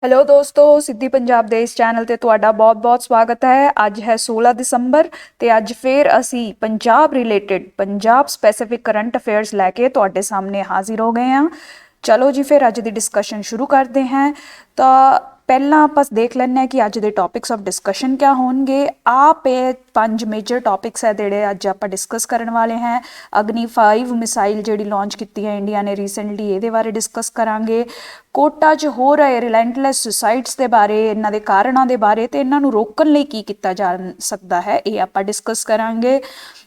Hello ਦੋਸਤੋ, ਸਿੱਧੀ ਪੰਜਾਬ ਦੇ ਇਸ ਚੈਨਲ ਤੇ ਤੁਹਾਡਾ ਬਹੁਤ-ਬਹੁਤ ਸਵਾਗਤ ਹੈ। ਅੱਜ ਹੈ 16 ਦਸੰਬਰ ਤੇ ਅੱਜ ਫੇਰ ਅਸੀਂ Punjab related Punjab specific current affairs ਲੈ ਕੇ ਤੁਹਾਡੇ ਸਾਹਮਣੇ ਹਾਜ਼ਰ ਹੋ ਗਏ ਹਾਂ। ਚਲੋ ਜੀ, ਫਿਰ ਅੱਜ ਦੀ ਡਿਸਕਸ਼ਨ ਸ਼ੁਰੂ ਕਰਦੇ ਹਾਂ। ਤਾਂ ਪਹਿਲਾਂ ਆਪਾਂ ਦੇਖ ਲੈਂਦੇ ਹਾਂ ਕਿ ਅੱਜ ਦੇ ਟੌਪਿਕਸ ਆਫ ਡਿਸਕਸ਼ਨ ਕਿਆ ਹੋਣਗੇ। ਆਪ ਇਹ 5 ਮੇਜਰ ਟੌਪਿਕਸ ਹੈ ਜਿਹੜੇ ਅੱਜ ਆਪਾਂ ਡਿਸਕਸ ਕਰਨ ਵਾਲੇ ਹਾਂ। ਅਗਨੀ 5 ਮਿਸਾਈਲ ਜਿਹੜੀ ਲਾਂਚ ਕੀਤੀ ਹੈ ਇੰਡੀਆ ਨੇ ਰੀਸੈਂਟਲੀ, ਇਹਦੇ ਬਾਰੇ ਡਿਸਕਸ ਕਰਾਂਗੇ। ਕੋਟਾ 'ਚ ਹੋ ਰਹੇ ਰਿਲੈਂਟਲੈਸ ਸੁਸਾਈਡਸ ਦੇ ਬਾਰੇ, ਇਹਨਾਂ ਦੇ ਕਾਰਨਾਂ ਦੇ ਬਾਰੇ ਤੇ ਇਹਨਾਂ ਨੂੰ ਰੋਕਣ ਲਈ ਕੀ ਕੀਤਾ ਜਾ ਸਕਦਾ ਹੈ, ਇਹ ਆਪਾਂ ਡਿਸਕਸ ਕਰਾਂਗੇ।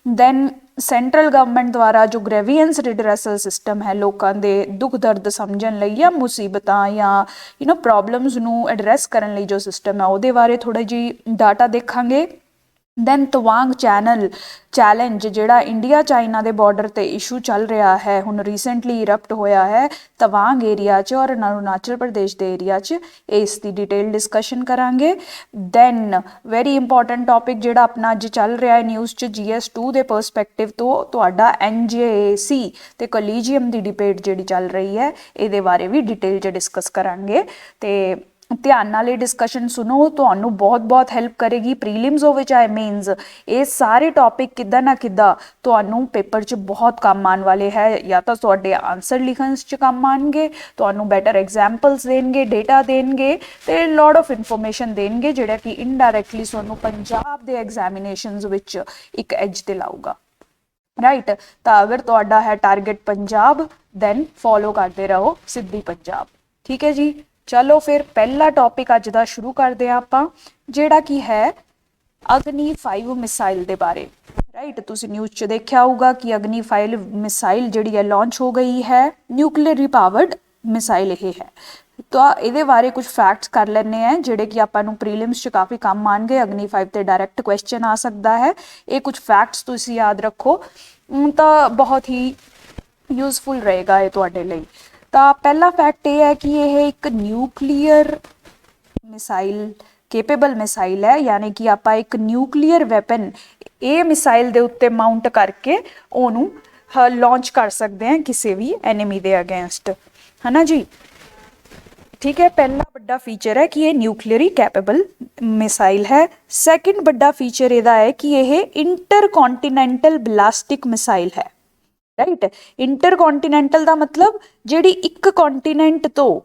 ਦੈਨ ਸੈਂਟਰਲ ਗਵਰਨਮੈਂਟ ਦੁਆਰਾ ਜੋ ਗ੍ਰੈਵੀਐਂਸ ਰਿਡਰੈਸਲ ਸਿਸਟਮ ਹੈ, ਲੋਕਾਂ ਦੇ ਦੁੱਖ ਦਰਦ ਸਮਝਣ ਲਈ ਜਾਂ ਮੁਸੀਬਤਾਂ ਜਾਂ ਪ੍ਰੋਬਲਮਸ ਨੂੰ ਐਡਰੈਸ ਕਰਨ ਲਈ ਜੋ ਸਿਸਟਮ ਹੈ ਉਹਦੇ ਬਾਰੇ ਥੋੜ੍ਹਾ ਜਿਹੀ ਡਾਟਾ ਦੇਖਾਂਗੇ। ਦੈਨ ਤਵਾਂਗ ਚੈਲੰਜ ਜਿਹੜਾ ਇੰਡੀਆ ਚਾਈਨਾ ਦੇ ਬਾਰਡਰ ਤੇ ਇਸ਼ੂ ਚੱਲ ਰਿਹਾ ਹੈ, ਹੁਣ ਰੀਸੈਂਟਲੀ ਇਰਪਟ ਹੋਇਆ ਹੈ ਤਵਾਂਗ ਏਰੀਆ 'ਚ ਔਰ ਅਰੁਣਾਚਲ ਪ੍ਰਦੇਸ਼ ਦੇ ਏਰੀਆ 'ਚ, ਇਸ ਦੀ ਡਿਟੇਲ ਡਿਸਕਸ਼ਨ ਕਰਾਂਗੇ। ਦੈਨ ਵੈਰੀ ਇੰਪੋਰਟੈਂਟ ਟੌਪਿਕ ਜਿਹੜਾ ਆਪਣਾ ਅੱਜ ਚੱਲ ਰਿਹਾ ਹੈ ਨਿਊਜ਼ 'ਚ, GS2 ਦੇ ਪਰਸਪੈਕਟਿਵ ਤੋਂ ਤੁਹਾਡਾ NJAC ਤੇ ਕੋਲੀਜੀਅਮ ਦੀ ਡਿਬੇਟ ਜਿਹੜੀ ਚੱਲ ਰਹੀ ਹੈ ਇਹਦੇ ਬਾਰੇ ਵੀ ਡਿਟੇਲ 'ਚ ਡਿਸਕਸ ਕਰਾਂਗੇ। ਤੇ ਧਿਆਨ ਨਾਲ ਇਹ ਡਿਸਕਸ਼ਨ ਸੁਣੋ, ਤੁਹਾਨੂੰ ਬਹੁਤ ਹੈਲਪ ਕਰੇਗੀ ਪ੍ਰੀਲਿਮਸ ਹੋਵੇ ਚਾਹੇ ਮੇਨਸ। ਇਹ ਸਾਰੇ ਟੌਪਿਕ ਕਿੱਦਾਂ ਨਾ ਕਿੱਦਾਂ ਤੁਹਾਨੂੰ ਪੇਪਰ 'ਚ ਬਹੁਤ ਕੰਮ ਆਉਣ ਵਾਲੇ ਹੈ, ਜਾਂ ਤਾਂ ਤੁਹਾਡੇ ਆਨਸਰ ਲਿਖਣ 'ਚ ਕੰਮ ਆਉਣਗੇ, ਤੁਹਾਨੂੰ ਬੈਟਰ ਐਗਜ਼ਾਮਪਲਸ ਦੇਣਗੇ, ਡੇਟਾ ਦੇਣਗੇ ਤੇ ਲੋਟ ਆਫ ਇਨਫੋਰਮੇਸ਼ਨ ਦੇਣਗੇ, ਜਿਹੜਾ ਕਿ ਇਨਡਾਇਰੈਕਟਲੀ ਤੁਹਾਨੂੰ ਪੰਜਾਬ ਦੇ ਐਗਜ਼ਾਮੀਨੇਸ਼ਨਸ ਵਿੱਚ ਇੱਕ ਐਜ ਤੇ ਲਾਊਗਾ। ਰਾਈਟ, ਤਾਂ ਅਗਰ ਤੁਹਾਡਾ ਹੈ ਟਾਰਗੇਟ ਪੰਜਾਬ, ਦੈਨ ਫੋਲੋ ਕਰਦੇ ਰਹੋ ਸਿੱਧੀ ਪੰਜਾਬ। ਠੀਕ ਹੈ ਜੀ, ਚਲੋ ਫਿਰ ਪਹਿਲਾ ਟੌਪਿਕ ਅੱਜ ਦਾ ਸ਼ੁਰੂ ਕਰਦੇ ਹਾਂ ਆਪਾਂ, ਜਿਹੜਾ ਕੀ ਹੈ ਅਗਨੀ 5 ਮਿਸਾਈਲ ਦੇ ਬਾਰੇ। ਰਾਈਟ, ਤੁਸੀਂ ਨਿਊਜ਼ 'ਚ ਦੇਖਿਆ ਹੋਊਗਾ ਕਿ ਅਗਨੀ 5 ਮਿਸਾਈਲ ਜਿਹੜੀ ਹੈ ਲਾਂਚ ਹੋ ਗਈ ਹੈ। ਨਿਊਕਲੀਅਰ ਪਾਵਰਡ ਮਿਸਾਈਲ ਇਹ ਹੈ। ਤਾਂ ਇਹਦੇ ਬਾਰੇ ਕੁਝ ਫੈਕਟਸ ਕਰ ਲੈਂਦੇ ਆ ਜਿਹੜੇ ਕਿ ਆਪਾਂ ਨੂੰ ਪ੍ਰੀਲਿਮਸ 'ਚ ਕਾਫੀ ਕੰਮ ਆਉਣਗੇ। ਅਗਨੀ 5 ਤੇ ਡਾਇਰੈਕਟ ਕੁਐਸਚਨ ਆ ਸਕਦਾ ਹੈ। ਇਹ ਕੁਝ ਫੈਕਟਸ ਤੁਸੀਂ ਯਾਦ ਰੱਖੋ ਤਾਂ ਬਹੁਤ ਹੀ ਯੂਜ਼ਫੁਲ ਰਹੇਗਾ ਇਹ ਤੁਹਾਡੇ ਲਈ। ਤਾਂ ਪਹਿਲਾ ਫੈਕਟ ਇਹ ਹੈ ਕਿ ਇਹ ਇੱਕ ਨਿਊਕਲੀਅਰ ਮਿਸਾਈਲ ਕੇਪੇਬਲ ਮਿਸਾਈਲ ਹੈ, ਯਾਨੀ ਕਿ ਆਪਾਂ ਇੱਕ ਨਿਊਕਲੀਅਰ ਵੈਪਨ ਇਹ ਮਿਸਾਈਲ ਦੇ ਉੱਤੇ ਮਾਊਂਟ ਕਰਕੇ ਉਹਨੂੰ ਲਾਂਚ ਕਰ ਸਕਦੇ ਹਾਂ ਕਿਸੇ ਵੀ ਐਨੀਮੀ ਦੇ ਅਗੇਂਸਟ, ਹੈ ਨਾ ਜੀ। ਠੀਕ ਹੈ, ਪਹਿਲਾ ਵੱਡਾ ਫੀਚਰ ਹੈ ਕਿ ਇਹ ਨਿਊਕਲੀਅਰੀ ਕੈਪੇਬਲ ਮਿਸਾਈਲ ਹੈ। ਸੈਕਿੰਡ ਵੱਡਾ ਫੀਚਰ ਇਹਦਾ ਹੈ ਕਿ ਇਹ ਇੰਟਰਕੌਂਟੀਨੈਂਟਲ ਬਲਾਸਟਿਕ ਮਿਸਾਈਲ ਹੈ। ਰਾਈਟ, ਇੰਟਰਕੌਂਟੀਨੈਂਟਲ ਦਾ ਮਤਲਬ ਜਿਹੜੀ ਇੱਕ ਕੰਟੀਨੈਂਟ ਤੋਂ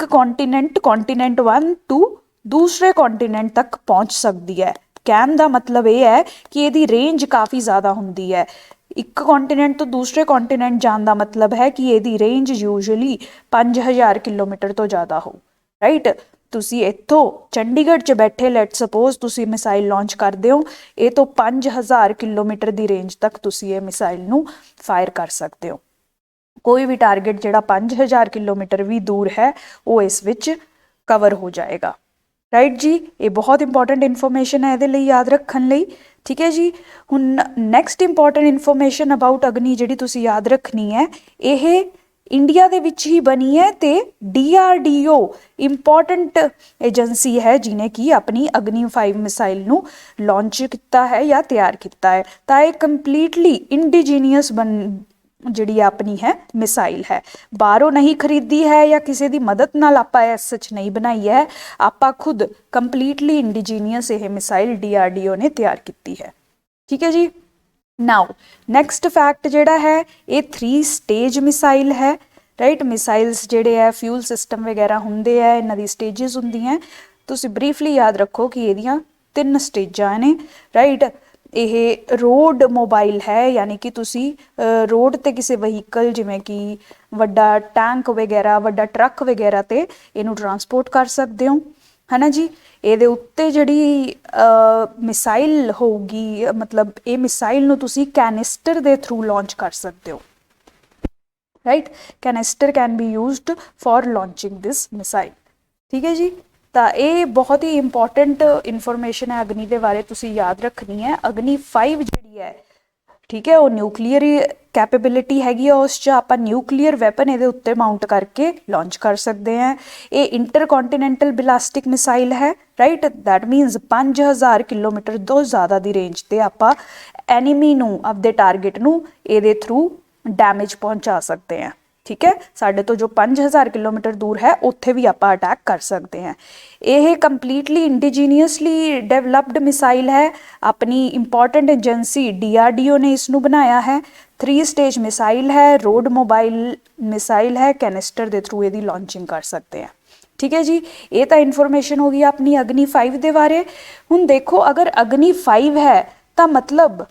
ਕੰਟੀਨੈਂਟ 1 ਟੂ ਦੂਸਰੇ ਕੰਟੀਨੈਂਟ ਤੱਕ ਪਹੁੰਚ ਸਕਦੀ ਹੈ। ਕਹਿਣ ਦਾ ਮਤਲਬ ਇਹ ਹੈ ਕਿ ਇਹਦੀ ਰੇਂਜ ਕਾਫੀ ਜ਼ਿਆਦਾ ਹੁੰਦੀ ਹੈ। ਇੱਕ ਕੰਟੀਨੈਂਟ ਤੋਂ ਦੂਸਰੇ ਕੰਟੀਨੈਂਟ ਜਾਣ ਦਾ ਮਤਲਬ ਹੈ ਕਿ ਇਹਦੀ ਰੇਂਜ ਯੂਜੂਅਲੀ 5000 ਕਿਲੋਮੀਟਰ ਤੋਂ ਜ਼ਿਆਦਾ ਹੋ। ਰਾਈਟ, ਤੁਸੀਂ ਇੱਥੋਂ ਚੰਡੀਗੜ੍ਹ 'ਚ ਬੈਠੇ ਲੈਟ ਸਪੋਜ਼ ਤੁਸੀਂ ਮਿਸਾਈਲ ਲਾਂਚ ਕਰਦੇ ਹੋ, ਇਹ ਤੋਂ 5000 ਕਿਲੋਮੀਟਰ ਦੀ ਰੇਂਜ ਤੱਕ ਤੁਸੀਂ ਇਹ ਮਿਸਾਈਲ ਨੂੰ ਫਾਇਰ ਕਰ ਸਕਦੇ ਹੋ। ਕੋਈ ਵੀ ਟਾਰਗੇਟ ਜਿਹੜਾ 5000 ਕਿਲੋਮੀਟਰ ਵੀ ਦੂਰ ਹੈ ਉਹ ਇਸ ਵਿੱਚ ਕਵਰ ਹੋ ਜਾਏਗਾ। ਰਾਈਟ ਜੀ, ਇਹ ਬਹੁਤ ਇੰਪੋਰਟੈਂਟ ਇਨਫੋਰਮੇਸ਼ਨ ਹੈ ਇਹਦੇ ਲਈ ਯਾਦ ਰੱਖਣ ਲਈ। ਠੀਕ ਹੈ ਜੀ, ਹੁਣ ਨੈਕਸਟ ਇੰਪੋਰਟੈਂਟ ਇਨਫੋਰਮੇਸ਼ਨ ਅਬਾਊਟ ਅਗਨੀ ਜਿਹੜੀ ਤੁਸੀਂ ਯਾਦ ਰੱਖਣੀ ਹੈ, ਇਹ ਇੰਡੀਆ ਦੇ ਵਿੱਚ ਹੀ ਬਣੀ ਹੈ ਤੇ DRDO ਇੰਪੋਰਟੈਂਟ ਏਜੰਸੀ ਹੈ ਜਿਹਨੇ ਕਿ ਆਪਣੀ ਅਗਨੀ 5 ਮਿਸਾਈਲ ਨੂੰ ਲਾਂਚ ਕੀਤਾ ਹੈ ਜਾਂ ਤਿਆਰ ਕੀਤਾ ਹੈ। ਤਾਂ ਇਹ ਕੰਪਲੀਟਲੀ ਇੰਡੀਜੀਨੀਅਸ ਜਿਹੜੀ ਆਪਣੀ ਹੈ ਮਿਸਾਈਲ ਹੈ, ਬਾਹਰੋਂ ਨਹੀਂ ਖਰੀਦੀ ਹੈ ਜਾਂ ਕਿਸੇ ਦੀ ਮਦਦ ਨਾਲ ਆਪਾਂ ਇਸ ਸੱਚ ਨਹੀਂ ਬਣਾਈ ਹੈ, ਆਪਾਂ ਖੁਦ ਕੰਪਲੀਟਲੀ ਇੰਡੀਜੀਨੀਅਸ ਇਹ ਮਿਸਾਈਲ DRDO ਨੇ ਤਿਆਰ ਕੀਤੀ ਹੈ। ਠੀਕ ਹੈ ਜੀ, ਨਾਓ ਨੈਕਸਟ ਫੈਕਟ ਜਿਹੜਾ ਹੈ ਇਹ 3 ਸਟੇਜ ਮਿਸਾਈਲ ਹੈ। ਰਾਈਟ, ਮਿਸਾਈਲਸ ਜਿਹੜੇ ਹੈ ਫਿਊਲ ਸਿਸਟਮ ਵਗੈਰਾ ਹੁੰਦੇ ਹੈ, ਇਹਨਾਂ ਦੀ ਸਟੇਜਸ ਹੁੰਦੀਆਂ। ਤੁਸੀਂ ਬਰੀਫਲੀ ਯਾਦ ਰੱਖੋ ਕਿ ਇਹਦੀਆਂ 3 ਸਟੇਜਾਂ ਨੇ। ਰਾਈਟ, ਇਹ ਰੋਡ ਮੋਬਾਈਲ ਹੈ, ਯਾਨੀ ਕਿ ਤੁਸੀਂ ਰੋਡ ਤੇ ਕਿਸੇ ਵਹੀਕਲ ਜਿਵੇਂ ਕਿ ਵੱਡਾ ਟੈਂਕ ਵਗੈਰਾ, ਵੱਡਾ ਟਰੱਕ ਵਗੈਰਾ ਤੇ ਇਹਨੂੰ ਟਰਾਂਸਪੋਰਟ ਕਰ ਸਕਦੇ ਹੋ, ਹੈ ਨਾ ਜੀ। ਇਹਦੇ ਉੱਤੇ ਜਿਹੜੀ ਮਿਸਾਈਲ ਹੋਊਗੀ, ਮਤਲਬ ਇਹ ਮਿਸਾਈਲ ਨੂੰ ਤੁਸੀਂ ਕੈਨਿਸਟਰ ਦੇ ਥਰੂ ਲਾਂਚ ਕਰ ਸਕਦੇ ਹੋ। Right, canister can be used for launching this missile. ਠੀਕ ਹੈ ਜੀ, ਤਾਂ ਇਹ ਬਹੁਤ ਹੀ ਇੰਪੋਰਟੈਂਟ ਇਨਫੋਰਮੇਸ਼ਨ ਹੈ ਅਗਨੀ ਦੇ ਬਾਰੇ, ਤੁਸੀਂ ਯਾਦ ਰੱਖਣੀ ਹੈ। ਅਗਨੀ 5 ਜਿਹੜੀ ਹੈ, ਠੀਕ ਹੈ, ਉਹ ਨਿਊਕਲੀਅਰ ਕੈਪੇਬਿਲਿਟੀ ਹੈਗੀ ਆ, ਉਸ 'ਚ ਆਪਾਂ ਨਿਊਕਲੀਅਰ ਵੈਪਨ ਇਹਦੇ ਉੱਤੇ ਮਾਊਂਟ ਕਰਕੇ ਲਾਂਚ ਕਰ ਸਕਦੇ ਹਾਂ। ਇਹ ਇੰਟਰਕੌਂਟੀਨੈਂਟਲ ਬਲਾਸਟਿਕ ਮਿਸਾਈਲ ਹੈ। ਰਾਈਟ, ਦੈਟ ਮੀਨਸ 5000 ਕਿਲੋਮੀਟਰ ਤੋਂ ਜ਼ਿਆਦਾ ਦੀ ਰੇਂਜ ਤੇ ਆਪਾਂ ਐਨੀਮੀ ਨੂੰ, ਆਪਦੇ ਟਾਰਗੇਟ ਨੂੰ ਇਹਦੇ ਥਰੂ ਡੈਮੇਜ ਪਹੁੰਚਾ ਸਕਦੇ ਹਾਂ। ठीक है, साढ़े तो जो 5000 किलोमीटर दूर है उत्थे भी आप अटैक कर सकते हैं। यह कंप्लीटली इंडिजीनियसली डेवलप्ड मिसाइल है, अपनी इंपॉर्टेंट एजेंसी DRDO ने इसनू बनाया है। 3 स्टेज मिसाइल है, रोड मोबाइल मिसाइल है, कैनिस्टर के थ्रू यदि लॉन्चिंग कर सकते हैं। ठीक है जी, ये तो इन्फॉर्मेशन हो गई अपनी अग्नि 5 के बारे। हुण देखो अगर अग्नि 5 है तो मतलब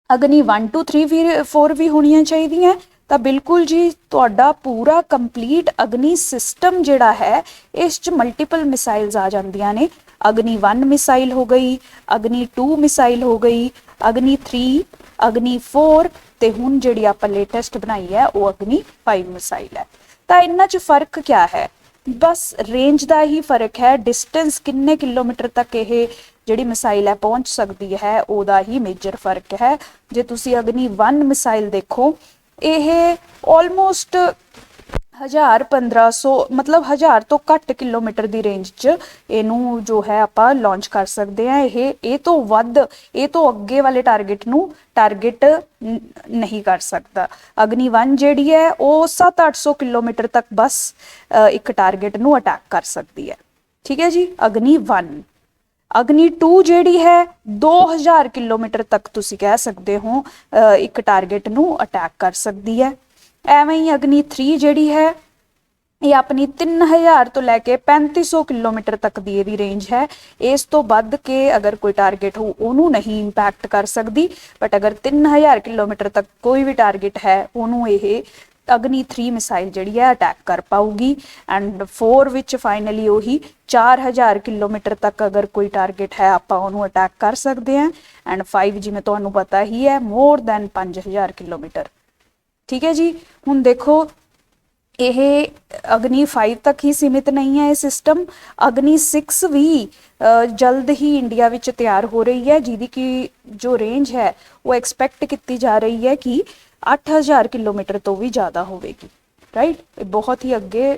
अग्नि 1 2 3 4 भी होनी चाहिए, तो बिल्कुल जी तुहाडा पूरा कंप्लीट अग्नि सिस्टम जिहड़ा है इस च मल्टीपल मिसाइल्स आ जांदियां ने। अग्नि 1 मिसाइल हो गई, अग्नि 2 मिसाइल हो गई, अग्नि 3, अग्नि 4 ते हुण जिहड़ी आपां लेटेस्ट बनाई है वो अग्नि 5 मिसाइल है। तो इन्हां च फर्क क्या है, बस रेंज का ही फर्क है, डिस्टेंस किन्ने किलोमीटर तक ये जिहड़ी मिसाइल है पहुँच सकती है उहदा ही मेजर फर्क है। जे तुसी अग्नि 1 मिसाइल देखो ये ऑलमोस्ट 1000-1500 मतलब 1000 तो घट किलोमीटर की रेंज च इनू जो है आपां लॉन्च कर सकते हैं। ये तो वध, ये तो अगे वाले टारगेट नू टारगेट नहीं कर सकता। अग्नि 1 जिहड़ी है वो 700-800 किलोमीटर तक बस एक टारगेट नू अटैक कर सकती है। ठीक है जी, अग्नि 1। अग्नि 2 जिहड़ी है 2000 किलोमीटर तक तुसी कह सकते हो एक टारगेट नू अटैक कर सकती है। एवें ही अग्नि 3 जिहड़ी है ये अपनी 3000 तो लैके 3500 किलोमीटर तक दी इहदी रेंज है। इस तो वध के अगर कोई टारगेट हो उन्होंने नहीं इंपैक्ट कर सकती, बट अगर 3000 किलोमीटर तक कोई भी टारगेट है उन्होंने ये अग्नि 3 मिसाइल जिहड़ी है अटैक कर पाऊगी। एंड 4 विच फाइनली वही 4000 किलोमीटर तक अगर कोई टारगेट है आप उन्होंने अटैक कर सकते हैं। एंड 5 जिमें तुहानू पता ही है मोर दैन 5000 किलोमीटर। ठीक है जी, हुण देखो यह अग्नि 5 तक ही सीमित नहीं है ये सिस्टम, अग्नि 6 भी जल्द ही इंडिया विच तैयार हो रही है, जिहदी की जो रेंज है वो एक्सपैक्ट की जा रही है कि 8000 किलोमीटर तो भी ज़्यादा होगी। राइट, बहुत ही अगे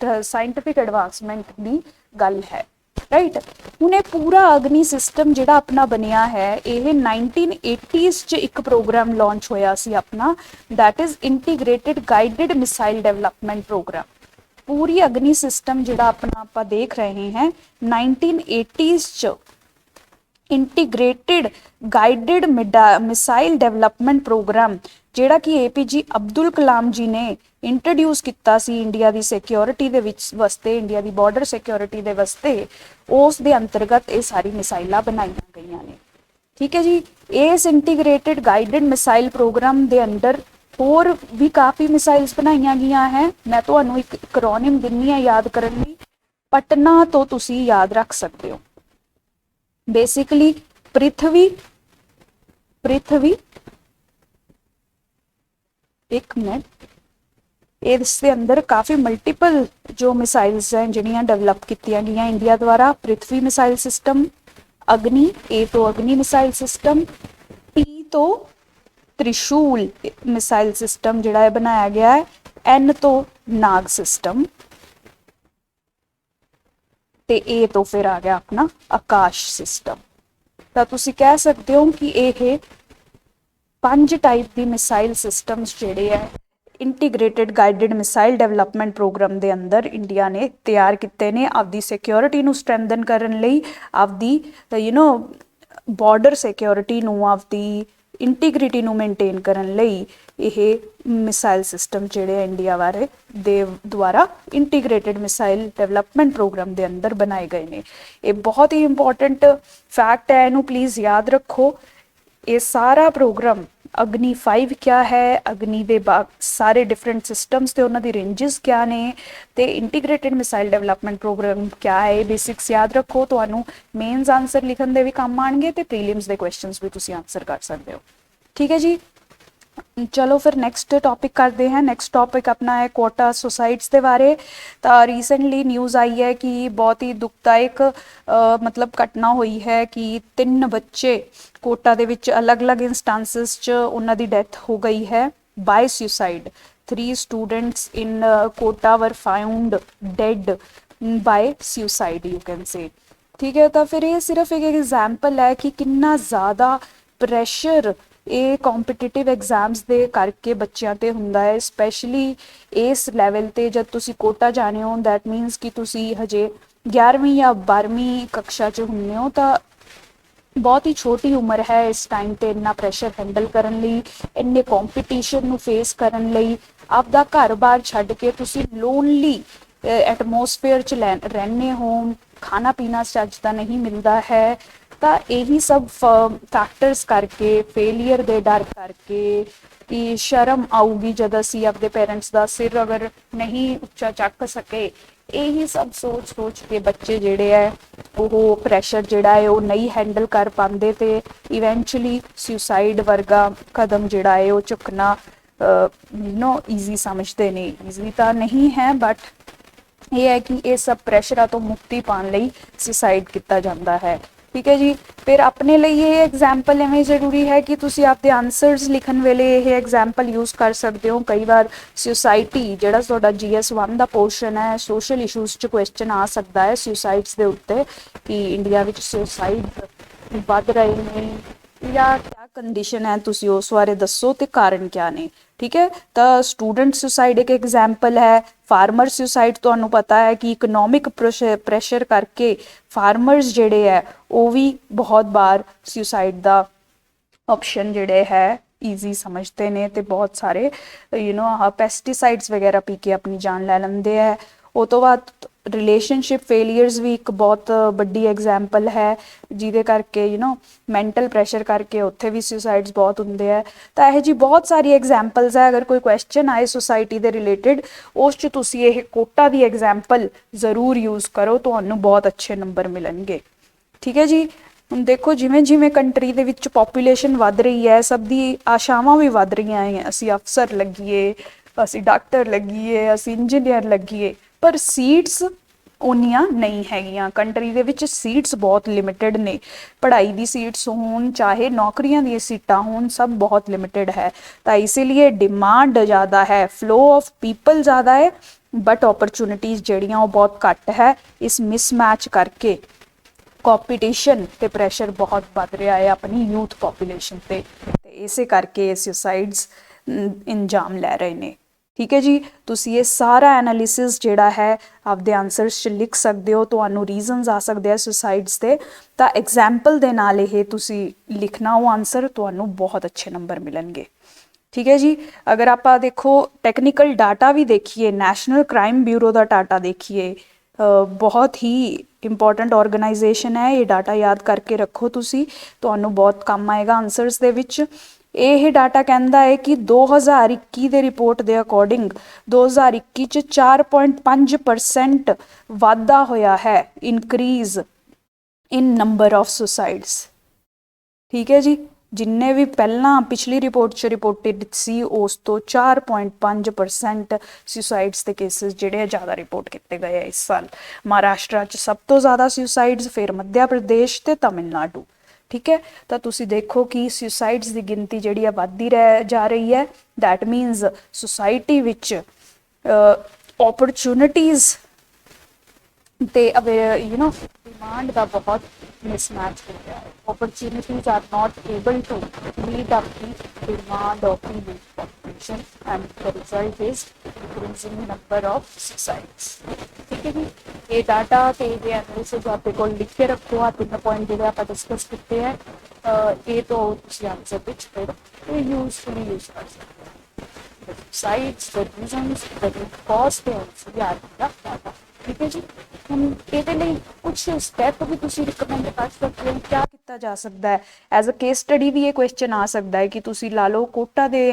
साइंटिफिक एडवांसमेंट की गल है। राइट, हुण ये पूरा अग्नि सिस्टम जिहड़ा अपना बनिया है ये 1980s च एक प्रोग्राम लॉन्च होया सी अपना, that is integrated guided missile development programme. पूरी अग्नि सिस्टम जिहड़ा अपना आप देख रहे हैं 1980s च integrated guided missile development programme जिहड़ा कि APJ अब्दुल कलाम जी ने इंट्रोड्यूस किया सी इंडिया की सिक्योरिटी दे विच वास्ते, इंडिया की बॉर्डर सिक्योरिटी दे वास्ते, उस दे अंतर्गत ये सारी मिसाइलां बनाई गई ने। ठीक है जी, इस इंटीग्रेटेड गाइडेड मिसाइल प्रोग्राम दे अंदर होर भी काफ़ी मिसाइल्स बनाई गई हैं। मैं तुहानू एक एक्रोनिम दिन्नी है याद करने लई, पटना तो तुसी याद रख सकते हो। बेसिकली पृथ्वी पृथ्वी एक मिनट, इसके अंदर काफ़ी मल्टीपल जो मिसाइल्स हैं जिहड़ियां डेवलप की गई इंडिया द्वारा। पृथ्वी मिसाइल सिस्टम, अग्नि, ए तो अग्नि मिसाइल सिस्टम, T तो त्रिशूल मिसाइल सिस्टम जिहड़ा है बनाया गया है, N तो नाग सिस्टम, ते ए तो फिर आ गया अपना आकाश सिस्टम। तो तुसी कह सकते हो कि यह 5 टाइप की मिसाइल सिस्टम्स जिहड़े है integrated guided missile development programme के अंदर इंडिया ने तैयार किए ने आपदी सिक्योरिटी नू स्ट्रेंथन करने लई, आपदी बॉर्डर सिक्योरिटी नू, आपदी इंटीग्रिटी नू मेनटेन करने लई यह मिसाइल सिस्टम जिहड़े इंडिया वाले दे द्वारा इंटीग्रेटेड मिसाइल डेवलपमेंट प्रोग्राम के अंदर बनाए गए ने। ये बहुत ही इंपॉर्टेंट फैक्ट है, इनू प्लीज़ याद रखो। ये सारा प्रोग्राम अग्नि 5 क्या है, अग्नि दे सारे डिफरेंट सिस्टम्स ते उन्हां दी रेंजिस क्या ने, ते इंटीग्रेटेड मिसाइल डेवलपमेंट प्रोग्राम क्या है, बेसिक्स याद रखो। तुहानू मेन्स आंसर लिखण दे भी काम आउणगे ते प्रीलिम्स दे क्वेश्चंस भी तुसीं आंसर कर सकते हो। ठीक है जी, चलो फिर नेक्स्ट टॉपिक करते हैं। नेक्स्ट टॉपिक अपना है कोटा सुसाइड्स के बारे। तो रिसेंटली न्यूज़ आई है कि बहुत ही दुखदायक मतलब घटना हुई है कि 3 बच्चे कोटा दे विच अलग अलग इंस्टांसिस च उन्हां दी डेथ हो गई है by suicide. 3 students in Kota were found dead by suicide, you can say. ठीक है, तो फिर ये सिर्फ एक एग्जाम्पल है कि कितना ज़्यादा प्रेशर ਇਹ ਕੰਪੀਟੀਟਿਵ ਐਗਜ਼ਾਮਸ ਦੇ ਕਰਕੇ ਬੱਚਿਆਂ ਤੇ ਹੁੰਦਾ ਹੈ, ਸਪੈਸ਼ਲੀ ਇਸ ਲੈਵਲ ਤੇ ਜਦ ਤੁਸੀਂ ਕੋਟਾ ਜਾਣੇ ਹੋ, ਦੈਟ ਮੀਨਸ ਕਿ ਤੁਸੀਂ ਹਜੇ 11ਵੀਂ ਜਾਂ 12ਵੀਂ ਕਕਸ਼ਾ 'ਚ ਹੁੰਦੇ ਹੋ, ਤਾਂ ਬਹੁਤ ਹੀ ਛੋਟੀ ਉਮਰ ਹੈ ਇਸ ਟਾਈਮ ਤੇ ਇੰਨਾ ਪ੍ਰੈਸ਼ਰ ਹੈਂਡਲ ਕਰਨ ਲਈ, ਇੰਨੇ ਕੰਪੀਟੀਸ਼ਨ ਨੂੰ ਫੇਸ ਕਰਨ ਲਈ। ਆਪਦਾ ਘਰ-ਬਾਰ ਛੱਡ ਕੇ ਤੁਸੀਂ ਲੋਨਲੀ ਐਟਮੋਸਫੇਅਰ 'ਚ ਰਹਿੰਦੇ ਹੋ, ਖਾਣਾ ਪੀਣਾ ਚੱਜ ਦਾ ਨਹੀਂ ਮਿਲਦਾ ਹੈ। ਤਾਂ ਇਹੀ ਸਭ ਫੈਕਟਰਸ ਕਰਕੇ, ਫੇਲੀਅਰ ਦੇ ਡਰ ਕਰਕੇ, ਕਿ ਸ਼ਰਮ ਆਊਗੀ ਜਦ ਅਸੀਂ ਆਪਣੇ ਪੇਰੈਂਟਸ ਦਾ ਸਿਰ ਅਗਰ ਨਹੀਂ ਉੱਚਾ ਚੱਕ ਸਕੇ, ਇਹੀ ਸਭ ਸੋਚ ਕੇ ਬੱਚੇ ਜਿਹੜੇ ਹੈ ਉਹ ਪ੍ਰੈਸ਼ਰ ਜਿਹੜਾ ਹੈ ਉਹ ਨਹੀਂ ਹੈਂਡਲ ਕਰ ਪਾਉਂਦੇ, ਤੇ ਇਵੈਂਚੁਅਲੀ ਸੁਸਾਈਡ ਵਰਗਾ ਕਦਮ ਜਿਹੜਾ ਹੈ ਉਹ ਚੁੱਕਣਾ ਈਜ਼ੀ ਸਮਝਦੇ ਨੇ। ਈਜ਼ੀ ਤਾਂ ਨਹੀਂ ਹੈ, ਬਟ ਇਹ ਹੈ ਕਿ ਇਹ ਸਭ ਪ੍ਰੈਸ਼ਰਾਂ ਤੋਂ ਮੁਕਤੀ ਪਾਉਣ ਲਈ ਸੁਸਾਈਡ ਕੀਤਾ ਜਾਂਦਾ ਹੈ। ਠੀਕ ਹੈ ਜੀ। ਫਿਰ ਆਪਣੇ ਲਈ ਇਹ ਐਗਜ਼ਾਮਪਲ ਐਵੇਂ ਜ਼ਰੂਰੀ ਹੈ ਕਿ ਤੁਸੀਂ ਆਪਦੇ ਆਨਸਰਸ ਲਿਖਣ ਵੇਲੇ ਇਹ ਐਗਜ਼ਾਮਪਲ ਯੂਜ਼ ਕਰ ਸਕਦੇ ਹੋ। ਕਈ ਵਾਰ ਸੁਸਾਇਟੀ ਜਿਹੜਾ ਤੁਹਾਡਾ GS1 ਦਾ ਪੋਰਸ਼ਨ ਹੈ, ਸੋਸ਼ਲ ਇਸ਼ੂਜ਼ 'ਚ ਕੁਐਸਚਨ ਆ ਸਕਦਾ ਹੈ ਸੁਸਾਈਡਸ ਦੇ ਉੱਤੇ, ਕਿ ਇੰਡੀਆ ਵਿੱਚ ਸੁਸਾਈਡ ਵੱਧ ਰਹੇ ਨੇ ਜਾਂ ਕਿਆ ਕੰਡੀਸ਼ਨ ਹੈ, ਤੁਸੀਂ ਉਸ ਬਾਰੇ ਦੱਸੋ ਤੇ ਕਾਰਨ ਕਿਆ ਨੇ। ਠੀਕ ਹੈ, ਤਾਂ ਸਟੂਡੈਂਟ ਸੁਸਾਈਡ ਇੱਕ ਐਗਜ਼ਾਮਪਲ ਹੈ। ਫਾਰਮਰ ਸੁਸਾਈਡ ਤੁਹਾਨੂੰ ਪਤਾ ਹੈ ਕਿ ਇਕਨੋਮਿਕ ਪ੍ਰੈਸ਼ਰ ਕਰਕੇ ਫਾਰਮਰਸ ਜਿਹੜੇ ਹੈ ਉਹ ਵੀ ਬਹੁਤ ਵਾਰ ਸੁਸਾਈਡ ਦਾ ਆਪਸ਼ਨ ਜਿਹੜੇ ਹੈ ਈਜ਼ੀ ਸਮਝਦੇ ਨੇ, ਤੇ ਬਹੁਤ ਸਾਰੇ ਪੈਸਟੀਸਾਈਡਸ ਵਗੈਰਾ ਪੀ ਕੇ ਆਪਣੀ ਜਾਨ ਲੈ ਲੈਂਦੇ ਹੈ। ਉਹ ਤੋਂ ਬਾਅਦ ਰਿਲੇਸ਼ਨਸ਼ਿਪ ਫੇਲੀਅਰਸ ਵੀ ਇੱਕ ਬਹੁਤ ਵੱਡੀ ਐਗਜ਼ਾਮਪਲ ਹੈ, ਜਿਹਦੇ ਕਰਕੇ ਮੈਂਟਲ ਪ੍ਰੈਸ਼ਰ ਕਰਕੇ ਉੱਥੇ ਵੀ ਸੁਸਾਈਡਸ ਬਹੁਤ ਹੁੰਦੇ ਹੈ। ਤਾਂ ਇਹੋ ਜਿਹੀ ਬਹੁਤ ਸਾਰੀ ਐਗਜ਼ਾਮਪਲਸ ਹੈ। ਅਗਰ ਕੋਈ ਕੁਐਸਚਨ ਆਏ ਸੁਸਾਇਟੀ ਦੇ ਰਿਲੇਟਿਡ, ਉਸ 'ਚ ਤੁਸੀਂ ਇਹ ਕੋਟਾ ਦੀ ਐਗਜ਼ਾਮਪਲ ਜ਼ਰੂਰ ਯੂਜ਼ ਕਰੋ, ਤੁਹਾਨੂੰ ਬਹੁਤ ਅੱਛੇ ਨੰਬਰ ਮਿਲਣਗੇ। ਠੀਕ ਹੈ ਜੀ। ਹੁਣ ਦੇਖੋ, ਜਿਵੇਂ ਜਿਵੇਂ ਕੰਟਰੀ ਦੇ ਵਿੱਚ ਪੋਪੂਲੇਸ਼ਨ ਵੱਧ ਰਹੀ ਹੈ, ਸਭ ਦੀ ਆਸ਼ਾਵਾਂ ਵੀ ਵੱਧ ਰਹੀਆਂ ਹੈ, ਅਸੀਂ ਅਫਸਰ ਲੱਗੀਏ, ਅਸੀਂ ਡਾਕਟਰ ਲੱਗੀਏ, ਅਸੀਂ ਇੰਜੀਨੀਅਰ ਲੱਗੀਏ, ਪਰ ਸੀਟਸ ਓਨੀਆਂ ਨਹੀਂ ਹੈਗੀਆਂ। ਕੰਟਰੀ ਦੇ ਵਿੱਚ ਸੀਟਸ ਬਹੁਤ ਲਿਮਿਟਡ ਨੇ, ਪੜ੍ਹਾਈ ਦੀ ਸੀਟਸ ਹੋਣ ਚਾਹੇ ਨੌਕਰੀਆਂ ਦੀਆਂ ਸੀਟਾਂ ਹੋਣ, ਸਭ ਬਹੁਤ ਲਿਮਿਟਡ ਹੈ। ਤਾਂ ਇਸੇ ਲਈ ਡਿਮਾਂਡ ਜ਼ਿਆਦਾ ਹੈ, ਫਲੋ ਆਫ ਪੀਪਲ ਜ਼ਿਆਦਾ ਹੈ, ਬਟ ਓਪਰਚੁਨਿਟੀਜ਼ ਜਿਹੜੀਆਂ ਉਹ ਬਹੁਤ ਘੱਟ ਹੈ। ਇਸ ਮਿਸਮੈਚ ਕਰਕੇ ਕੰਪੀਟੀਸ਼ਨ ਤੇ ਪ੍ਰੈਸ਼ਰ ਬਹੁਤ ਵੱਧ ਰਿਹਾ ਹੈ ਆਪਣੀ ਯੂਥ ਪੋਪੂਲੇਸ਼ਨ ਤੇ ਇਸੇ ਕਰਕੇ ਇਹ ਸੁਸਾਈਡਸ ਇੰਜਾਮ ਲੈ ਰਹੇ ਨੇ। ਠੀਕ ਹੈ ਜੀ। ਤੁਸੀਂ ਇਹ ਸਾਰਾ ਐਨਾਲਿਸਿਸ ਜਿਹੜਾ ਹੈ ਆਪਦੇ ਆਨਸਰਸ 'ਚ ਲਿਖ ਸਕਦੇ ਹੋ, ਤੁਹਾਨੂੰ ਰੀਜ਼ਨਸ ਆ ਸਕਦੇ ਆ ਸੁਸਾਈਡਸ ਦੇ, ਤਾਂ ਐਗਜ਼ਾਮਪਲ ਦੇ ਨਾਲ ਇਹ ਤੁਸੀਂ ਲਿਖਣਾ ਉਹ ਆਨਸਰ, ਤੁਹਾਨੂੰ ਬਹੁਤ ਅੱਛੇ ਨੰਬਰ ਮਿਲਣਗੇ। ਠੀਕ ਹੈ ਜੀ। ਅਗਰ ਆਪਾਂ ਦੇਖੋ ਟੈਕਨੀਕਲ ਡਾਟਾ ਵੀ ਦੇਖੀਏ, ਨੈਸ਼ਨਲ ਕ੍ਰਾਈਮ ਬਿਊਰੋ ਦਾ ਡਾਟਾ ਦੇਖੀਏ, ਬਹੁਤ ਹੀ ਇੰਪੋਰਟੈਂਟ ਆਰਗੇਨਾਈਜੇਸ਼ਨ ਹੈ, ਇਹ ਡਾਟਾ ਯਾਦ ਕਰਕੇ ਰੱਖੋ ਤੁਸੀਂ, ਤੁਹਾਨੂੰ ਬਹੁਤ ਕੰਮ ਆਏਗਾ ਆਨਸਰਸ ਦੇ ਵਿੱਚ। ਇਹ ਡਾਟਾ ਕਹਿੰਦਾ ਹੈ ਕਿ 2021 ਦੇ ਰਿਪੋਰਟ ਦੇ ਅਕੋਰਡਿੰਗ 2021 'ਚ 4.5% ਵਾਧਾ ਹੋਇਆ ਹੈ, ਇਨਕਰੀਜ਼ ਇਨ ਨੰਬਰ ਆਫ ਸੁਸਾਈਡਸ। ਠੀਕ ਹੈ ਜੀ। ਜਿੰਨੇ ਵੀ ਪਹਿਲਾਂ ਪਿਛਲੀ ਰਿਪੋਰਟ 'ਚ ਰਿਪੋਰਟਡ ਸੀ, ਉਸ ਤੋਂ 4.5% ਸੁਸਾਈਡਸ ਦੇ ਕੇਸਿਸ ਜਿਹੜੇ ਆ ਜ਼ਿਆਦਾ ਰਿਪੋਰਟ ਕੀਤੇ ਗਏ ਆ ਇਸ ਸਾਲ। ਮਹਾਰਾਸ਼ਟਰ 'ਚ ਸਭ ਤੋਂ ਜ਼ਿਆਦਾ ਸੁਸਾਈਡਸ, ਫਿਰ ਮੱਧ ਪ੍ਰਦੇਸ਼ ਤੇ ਤਮਿਲਨਾਡੂ। ਠੀਕ ਹੈ, ਤਾਂ ਤੁਸੀਂ ਦੇਖੋ ਕਿ ਸੁਸਾਈਡਸ ਦੀ ਗਿਣਤੀ ਜਿਹੜੀ ਆ ਵੱਧਦੀ ਜਾ ਰਹੀ ਹੈ। ਦੈਟ ਮੀਨਸ ਸੁਸਾਇਟੀ ਵਿੱਚ ਓਪਰਚੁਨਿਟੀਜ਼ ਤੇ ਡਿਮਾਂਡ ਦਾ ਬਹੁਤ ਮਿਸਮੈਚ ਹੋ ਰਿਹਾ ਹੈ। Opportunities are not able to meet up the demand of the youth population, and the result is increasing number of suicides. ठीक है जी। ये डाटा ਤੇ ਇਹ ਐਨਾਲਿਸਿਸ ਆਪਣੇ ਕੋਲ ਲਿਖ ਕੇ ਰੱਖੋ। ਆ 3 ਪੁਆਇੰਟ ਜਿਹੜੇ ਆਪਾਂ ਡਿਸਕਸ ਕੀਤੇ ਹੈ, ਇਹ ਤੋਂ ਤੁਸੀਂ ਆਨਸਰ ਵਿੱਚ ਫਿਰ ਇਹ ਯੂਜ਼ਫੁਲੀ ਯੂਜ਼ ਕਰ ਸਕਦੇ ਹੋ। Sides, the reasons, the root cause ਤੇ ਆਨਸਰ ਯਾਦ ਰੱਖਣਾ। ਠੀਕ ਹੈ ਜੀ। ਹੁਣ ਇਹਦੇ ਲਈ ਕੁਝ ਸਟੈਪ ਵੀ ਤੁਸੀਂ ਰਿਕਮੈਂਡ ਕਰ ਸਕਦੇ ਹੋ, ਕਿਆ ਕੀਤਾ ਜਾ ਸਕਦਾ ਹੈ। ਐਜ਼ ਅ ਕੇਸ ਸਟੱਡੀ ਵੀ ਇਹ ਕੁਐਸਚਨ ਆ ਸਕਦਾ ਹੈ ਕਿ ਤੁਸੀਂ ਲਾ ਲਓ ਕੋਟਾ ਦੇ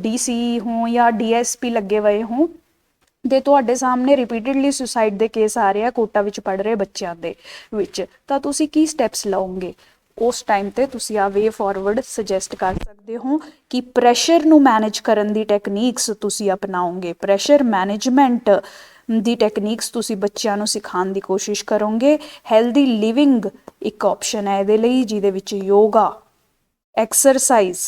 DC ਹੋ ਜਾਂ DSP ਲੱਗੇ ਹੋਏ ਹੋ, ਤੇ ਤੁਹਾਡੇ ਸਾਹਮਣੇ ਰਿਪੀਟਡਲੀ ਸੁਸਾਈਡ ਦੇ ਕੇਸ ਆ ਰਹੇ ਆ ਕੋਟਾ ਵਿੱਚ ਪੜ੍ਹ ਰਹੇ ਬੱਚਿਆਂ ਦੇ ਵਿੱਚ, ਤਾਂ ਤੁਸੀਂ ਕੀ ਸਟੈਪਸ ਲਓਗੇ। ਉਸ ਟਾਈਮ ਤੇ ਤੁਸੀਂ ਆ ਵੇ ਫਾਰਵਰਡ ਸੁਜੈਸਟ ਕਰ ਸਕਦੇ ਹੋ ਕਿ ਪ੍ਰੈਸ਼ਰ ਨੂੰ ਮੈਨੇਜ ਕਰਨ ਦੀ ਟੈਕਨੀਕਸ ਤੁਸੀਂ ਅਪਣਾਓਗੇ। ਪ੍ਰੈਸ਼ਰ ਮੈਨੇਜਮੈਂਟ ਦੀ ਟੈਕਨੀਕਸ ਤੁਸੀਂ ਬੱਚਿਆਂ ਨੂੰ ਸਿਖਾਉਣ ਦੀ ਕੋਸ਼ਿਸ਼ ਕਰੋਗੇ। ਹੈਲਦੀ ਲਿਵਿੰਗ ਇੱਕ ਆਪਸ਼ਨ ਹੈ ਇਹਦੇ ਲਈ, ਜਿਹਦੇ ਵਿੱਚ yoga, exercise,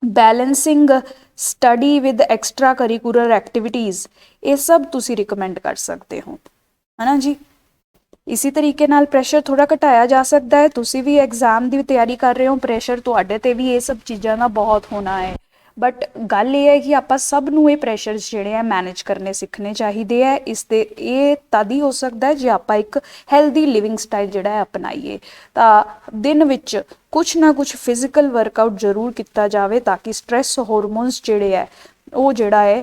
balancing study with extra curricular activities, ਇਹ ਸਭ ਤੁਸੀਂ ਰਿਕਮੈਂਡ ਕਰ ਸਕਦੇ ਹੋ, ਹੈ ਨਾ ਜੀ। इसी तरीके नाल प्रैशर थोड़ा घटाया जा सकता है। तुसी भी एग्जाम की तैयारी कर रहे हो, प्रैशर तुहाडे ते भी ये सब चीज़ों का बहुत होना है, बट गल ये है कि आप सब नूं ये प्रैशरस जिहड़े है मैनेज करने सीखने चाहिए है। इसते ये तद ही हो सकता है जे आप एक हैल्दी लिविंग स्टाइल जिहड़ा है अपनाइए। तो दिन विच कुछ ना कुछ फिजिकल वर्कआउट जरूर किया जाए ताकि स्ट्रैस होरमोन्स जिहड़े है वो जिहड़ा है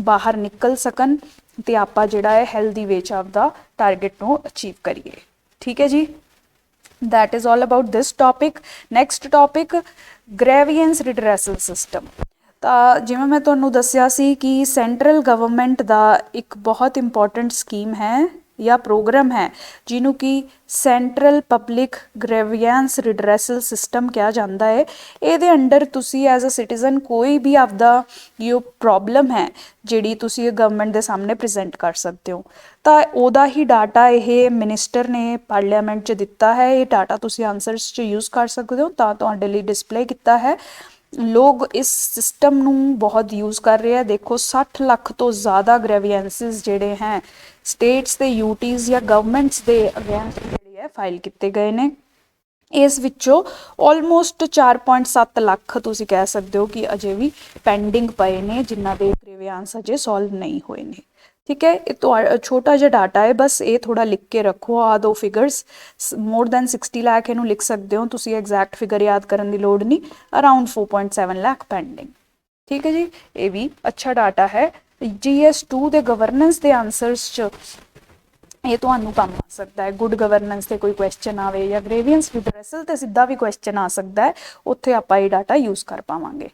बाहर निकल सकन ते आपां जिहड़ा है हैल्दी वे च आपदा टारगेट नूं अचीव करिए। ठीक है जी, that is all about this topic. Next topic grievance redressal system. ਤਾਂ ਜਿਵੇਂ ਮੈਂ ਤੁਹਾਨੂੰ ਦੱਸਿਆ ਸੀ ਕਿ ਸੈਂਟਰਲ ਗਵਰਨਮੈਂਟ ਦਾ ਇੱਕ ਬਹੁਤ ਇੰਪੋਰਟੈਂਟ ਸਕੀਮ ਹੈ ਜਾਂ ਪ੍ਰੋਗਰਾਮ ਹੈ ਜਿਹਨੂੰ ਕਿ ਸੈਂਟਰਲ ਪਬਲਿਕ ਗ੍ਰੇਵੀਐਂਸ ਰਿਡਰੈਸਲ ਸਿਸਟਮ ਕਿਹਾ ਜਾਂਦਾ ਹੈ। ਇਹਦੇ ਅੰਡਰ ਤੁਸੀਂ ਐਜ਼ ਅ ਸਿਟੀਜ਼ਨ ਕੋਈ ਵੀ ਆਪਦਾ ਜੋ ਪ੍ਰੋਬਲਮ ਹੈ ਜਿਹੜੀ ਤੁਸੀਂ ਗਵਰਨਮੈਂਟ ਦੇ ਸਾਹਮਣੇ ਪ੍ਰੈਜ਼ੈਂਟ ਕਰ ਸਕਦੇ ਹੋ, ਤਾਂ ਉਹਦਾ ਹੀ ਡਾਟਾ ਇਹ ਮਿਨਿਸਟਰ ਨੇ ਪਾਰਲੀਮੈਂਟ 'ਚ ਦਿੱਤਾ ਹੈ। ਇਹ ਡਾਟਾ ਤੁਸੀਂ ਆਨਸਰਸ 'ਚ ਯੂਜ਼ ਕਰ ਸਕਦੇ ਹੋ, ਤਾਂ ਤੁਹਾਡੇ ਲਈ ਡਿਸਪਲੇ ਕੀਤਾ ਹੈ। लोग इस सिस्टम नूं बहुत यूज़ कर रहे हैं। देखो 60 लाख तो ज़्यादा ग्रेवियंसिस जिहड़े हैं स्टेट्स ते यूटीज़ या गवर्नमेंट्स दे अगेंस्ट जिहड़े है फाइल किए गए ने। इस विचों ऑलमोस्ट 4.7 लाख तुसीं कह सकते हो कि अजे भी पेंडिंग पए ने जिन्हां दे ग्रेवियंस अजे सॉल्व नहीं होए ने। ठीक है, ये तो छोटा जिहा डाटा है, बस ये थोड़ा लिख के रखो। आ दो फिगर्स मोर दैन 60 लाख इनू लिख सकते हो तुसीं, एग्जैक्ट फिगर याद करने की लोड़ नहीं। Around 4.7 lakh pending. ठीक है जी, ये भी अच्छा डाटा है। GS2 के गवर्नेंस के आंसरस च ये तुहानू काम आ सकता है। गुड गवर्नेंस से कोई क्वेश्चन आवे या ग्रेवियंस रिड्रेसल ते सीधा भी क्वेश्चन आ सकता है, उत्थे आपां ये डाटा यूज़ कर पावांगे।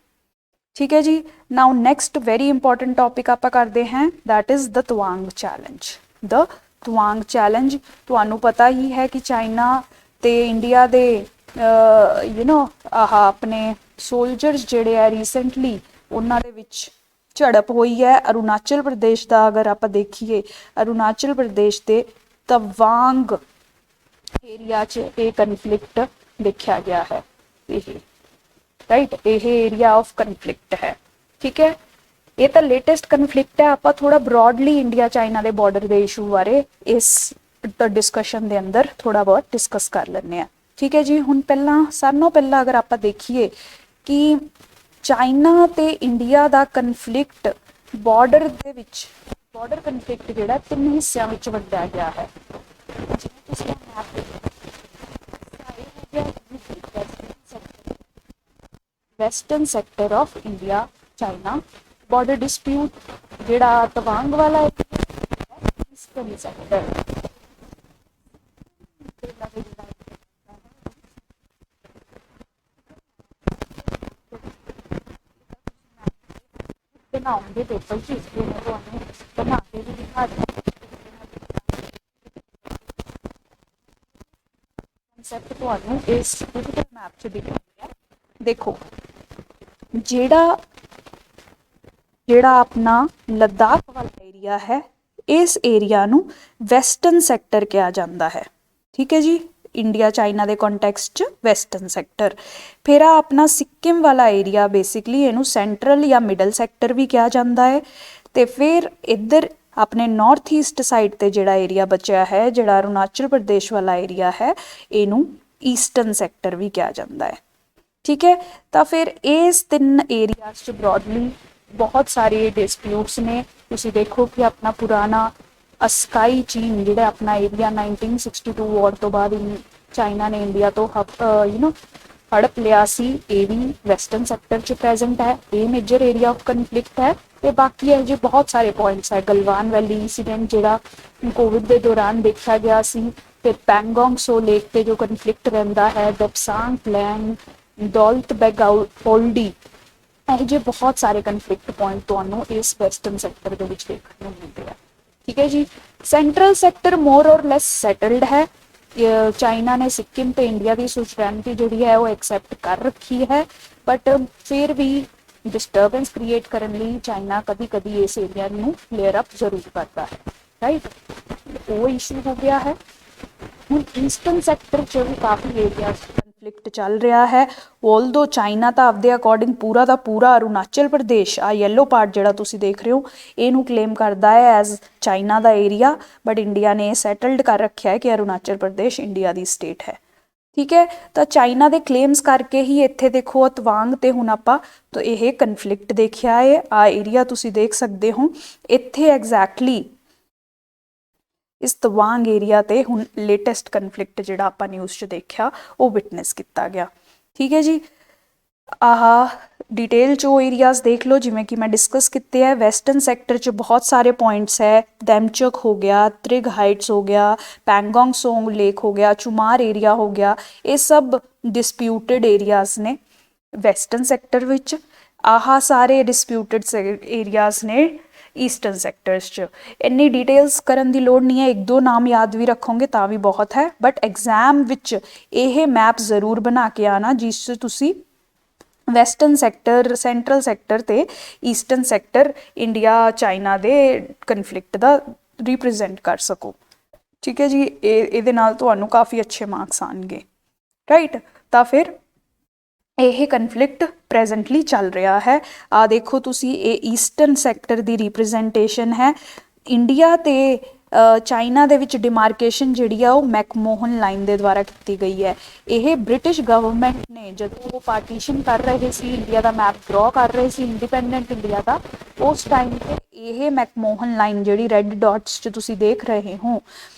ठीक है जी, now next very important topic आप करते हैं, that is the Tawang challenge. The Tawang challenge तुहानू पता ही है कि चाइना ते इंडिया दे आह अपने सोल्जर्स जिहड़े है रिसेंटली उन्हां दे विच झड़प हुई है। अरुणाचल प्रदेश का अगर आप देखिए, अरुणाचल प्रदेश के तवांग एरिया च ये कन्फ्लिक्ट देखा गया है। राइट, ये एरिया ऑफ कन्फ्लिक्ट है। ठीक है, ये तो लेटेस्ट कन्फ्लिक्ट है। आप थोड़ा ब्रॉडली इंडिया चाइना के बॉर्डर के इशू बारे इस डिस्कशन के अंदर थोड़ा बहुत डिस्कस कर लें। ठीक है जी, हुण पहला सारों पहला अगर आप देखिए कि चाइना ते इंडिया का कन्फ्लिक्ट बॉर्डर दे विच बॉर्डर कन्फ्लिक्ट जिहड़ा 3 हिस्सों में वंडिया गया है। Western sector of India China border dispute जिहड़ा तवांग वाला है, ईस्टर्न सैक्टर बनाऊंगे पेपर च, इसलिए मैं तुहानू बना के भी दिखा दूँ। कंसैप्ट तुहानू इस गूगल मैप च दिख रहा है। देखो जेड़ा अपना लद्दाख वाला एरिया है, इस एरिया नू वैसटर्न सैक्टर कहा जाता है। ठीक है जी, इंडिया चाइना के कॉन्टैक्स्ट च वैसटर्न सैक्टर। फिर आ अपना सिक्किम वाला एरिया बेसिकली इनू सेंट्रल या मिडल सैक्टर भी कहा जाता है। तो फिर इधर अपने नॉर्थ ईस्ट साइड ते जिहड़ा एरिया बचा है, जिहड़ा अरुणाचल प्रदेश वाला एरिया है, इनू ईस्टर्न सैक्टर भी कहा जाता है। ठीक है, तो फिर इस 3 एरियाज ब्रॉडली बहुत सारे डिस्प्यूट्स ने। तुसीं देखो कि अपना पुराना अस्काई चीन जिहड़ा अपना एरिया 1962 वॉर तो बाद चाइना ने इंडिया तो हड़प लिया सी, ये भी वैसटर्न सैक्टर च प्रेजेंट है। ये मेजर एरिया ऑफ कन्फ्लिक्ट है। तो बाकी है जो बहुत सारे पॉइंट्स है। गलवान वैली इंसीडेंट जिहड़ा कोविड के दौरान देखा गया सी, फिर पैंगोंग सो लेक पे जो कन्फ्लिक्ट रहिंदा है, दपसांग प्लैन, दौलत बेग ओल्डी, ये जो बहुत सारे कन्फ्लिक्ट पॉइंट तुहानू इस वैसटर्न सैक्टर के विच देखने को मिलते हैं। ठीक है जी, सेंट्रल सैक्टर मोर और लेस सैटल्ड है। चाइना ने सिक्किम तो इंडिया की सुवरेनिटी जी है वो एक्सैप्ट कर रखी है, बट फिर भी डिस्टर्बेंस क्रिएट करने लिए चाइना कभी कभी इस एरिया में फ्लेयर अप जरूर करता है। राइट, वो इशू हो गया है। हम ईस्टर्न सैक्टर च भी काफ़ी एरिया ਕਨਫਲਿਕਟ ਚੱਲ ਰਿਹਾ ਹੈ। ਆਲਦੋ ਚਾਈਨਾ ਤਾਂ ਆਪਦੇ ਅਕੋਰਡਿੰਗ ਪੂਰਾ ਦਾ ਪੂਰਾ ਅਰੁਣਾਚਲ ਪ੍ਰਦੇਸ਼ ਆ ਯੈਲੋ ਪਾਰਟ ਜਿਹੜਾ ਤੁਸੀਂ ਦੇਖ ਰਹੇ ਹੋ ਇਹਨੂੰ ਕਲੇਮ ਕਰਦਾ ਹੈ as China the area, but India ਨੇ ਸੈਟਲਡ ਕਰ ਰੱਖਿਆ ਹੈ ਕਿ ਅਰੁਣਾਚਲ ਪ੍ਰਦੇਸ਼ ਇੰਡੀਆ ਦੀ ਸਟੇਟ ਹੈ। ਠੀਕ ਹੈ, ਤਾਂ ਚਾਈਨਾ ਦੇ ਕਲੇਮਸ ਕਰਕੇ ਹੀ ਇੱਥੇ ਦੇਖੋ ਤਵਾਂਗ ਤੇ ਹੁਣ ਆਪਾਂ ਤਾਂ ਇਹ ਕਨਫਲਿਕਟ ਦੇਖਿਆ ਹੈ। ਆ ਏਰੀਆ ਤੁਸੀਂ ਦੇਖ ਸਕਦੇ ਹੋ, ਇੱਥੇ ਐਗਜ਼ੈਕਟਲੀ ਇਸ ਤਵਾਂਗ ਏਰੀਆ ਤੇ ਹੁਣ ਲੇਟੈਸਟ ਕਨਫਲਿਕਟ ਜਿਹੜਾ ਆਪਾਂ ਨਿਊਜ਼ 'ਚ ਦੇਖਿਆ ਉਹ ਵਿਟਨੈਸ ਕੀਤਾ ਗਿਆ। ਠੀਕ ਹੈ ਜੀ, ਆਹ डिटेल जो एरियाज देख लो जिमें कि मैं डिस्कस किते हैं। वैसटर्न सैक्टर च बहुत सारे पॉइंट्स है, दैमचक हो गया, त्रिग हाइट्स हो गया, पैंगोंग सोंग लेक हो गया, चुमार एरिया हो गया, ये सब डिस्प्यूटेड एरियाज ने वैसटर्न सैक्टर विच। आह सारे डिस्प्यूटेड एरियाज ने ईस्टर्न सैक्टर्स च। इन्नी डिटेल्स करन दी लोड़ नहीं है, एक दो नाम याद भी रखोगे तां भी बहुत है, बट एग्जाम विच यह मैप जरूर बना के आना जिस तुसी ਵੈਸਟਰਨ ਸੈਕਟਰ, ਸੈਂਟਰਲ ਸੈਕਟਰ ਤੇ ਈਸਟਰਨ ਸੈਕਟਰ ਇੰਡੀਆ ਚਾਈਨਾ ਦੇ ਕਨਫਲਿਕਟ ਦਾ ਰਿਪਰੈਜ਼ੈਂਟ ਕਰ ਸਕੋ। ਠੀਕ ਹੈ ਜੀ, ਇਹਦੇ ਨਾਲ ਤੁਹਾਨੂੰ ਕਾਫੀ ਅੱਛੇ ਮਾਰਕਸ ਆਣਗੇ, ਰਾਈਟ। ਤਾਂ ਫਿਰ ਇਹ ਕਨਫਲਿਕਟ ਪ੍ਰੈਜ਼ੈਂਟਲੀ ਚੱਲ ਰਿਹਾ ਹੈ। ਆ ਦੇਖੋ ਤੁਸੀਂ, ਇਹ ਈਸਟਰਨ ਸੈਕਟਰ ਦੀ ਰਿਪਰੈਜ਼ੈਂਟੇਸ਼ਨ ਹੈ। ਇੰਡੀਆ ਤੇ ਚਾਈਨਾ ਦੇ ਵਿੱਚ ਡਿਮਾਰਕੇਸ਼ਨ ਜਿਹੜੀ ਆ ਉਹ ਮੈਕਮੋਹਨ ਲਾਈਨ ਦੇ ਦੁਆਰਾ ਕੀਤੀ ਗਈ ਹੈ। ਇਹ ਬ੍ਰਿਟਿਸ਼ ਗਵਰਨਮੈਂਟ ਨੇ ਜਦੋਂ ਉਹ ਪਾਰਟੀਸ਼ਨ ਕਰ ਰਹੇ ਸੀ, ਇੰਡੀਆ ਦਾ ਮੈਪ ਡਰਾ ਕਰ ਰਹੇ ਸੀ ਇੰਡੀਪੈਂਡੈਂਟ ਇੰਡੀਆ ਦਾ, ਉਸ ਟਾਈਮ ਤੇ ਇਹ ਮੈਕਮੋਹਨ ਲਾਈਨ ਜਿਹੜੀ ਰੈੱਡ ਡਾਟਸ 'ਚ ਤੁਸੀਂ ਦੇਖ ਰਹੇ ਹੋ,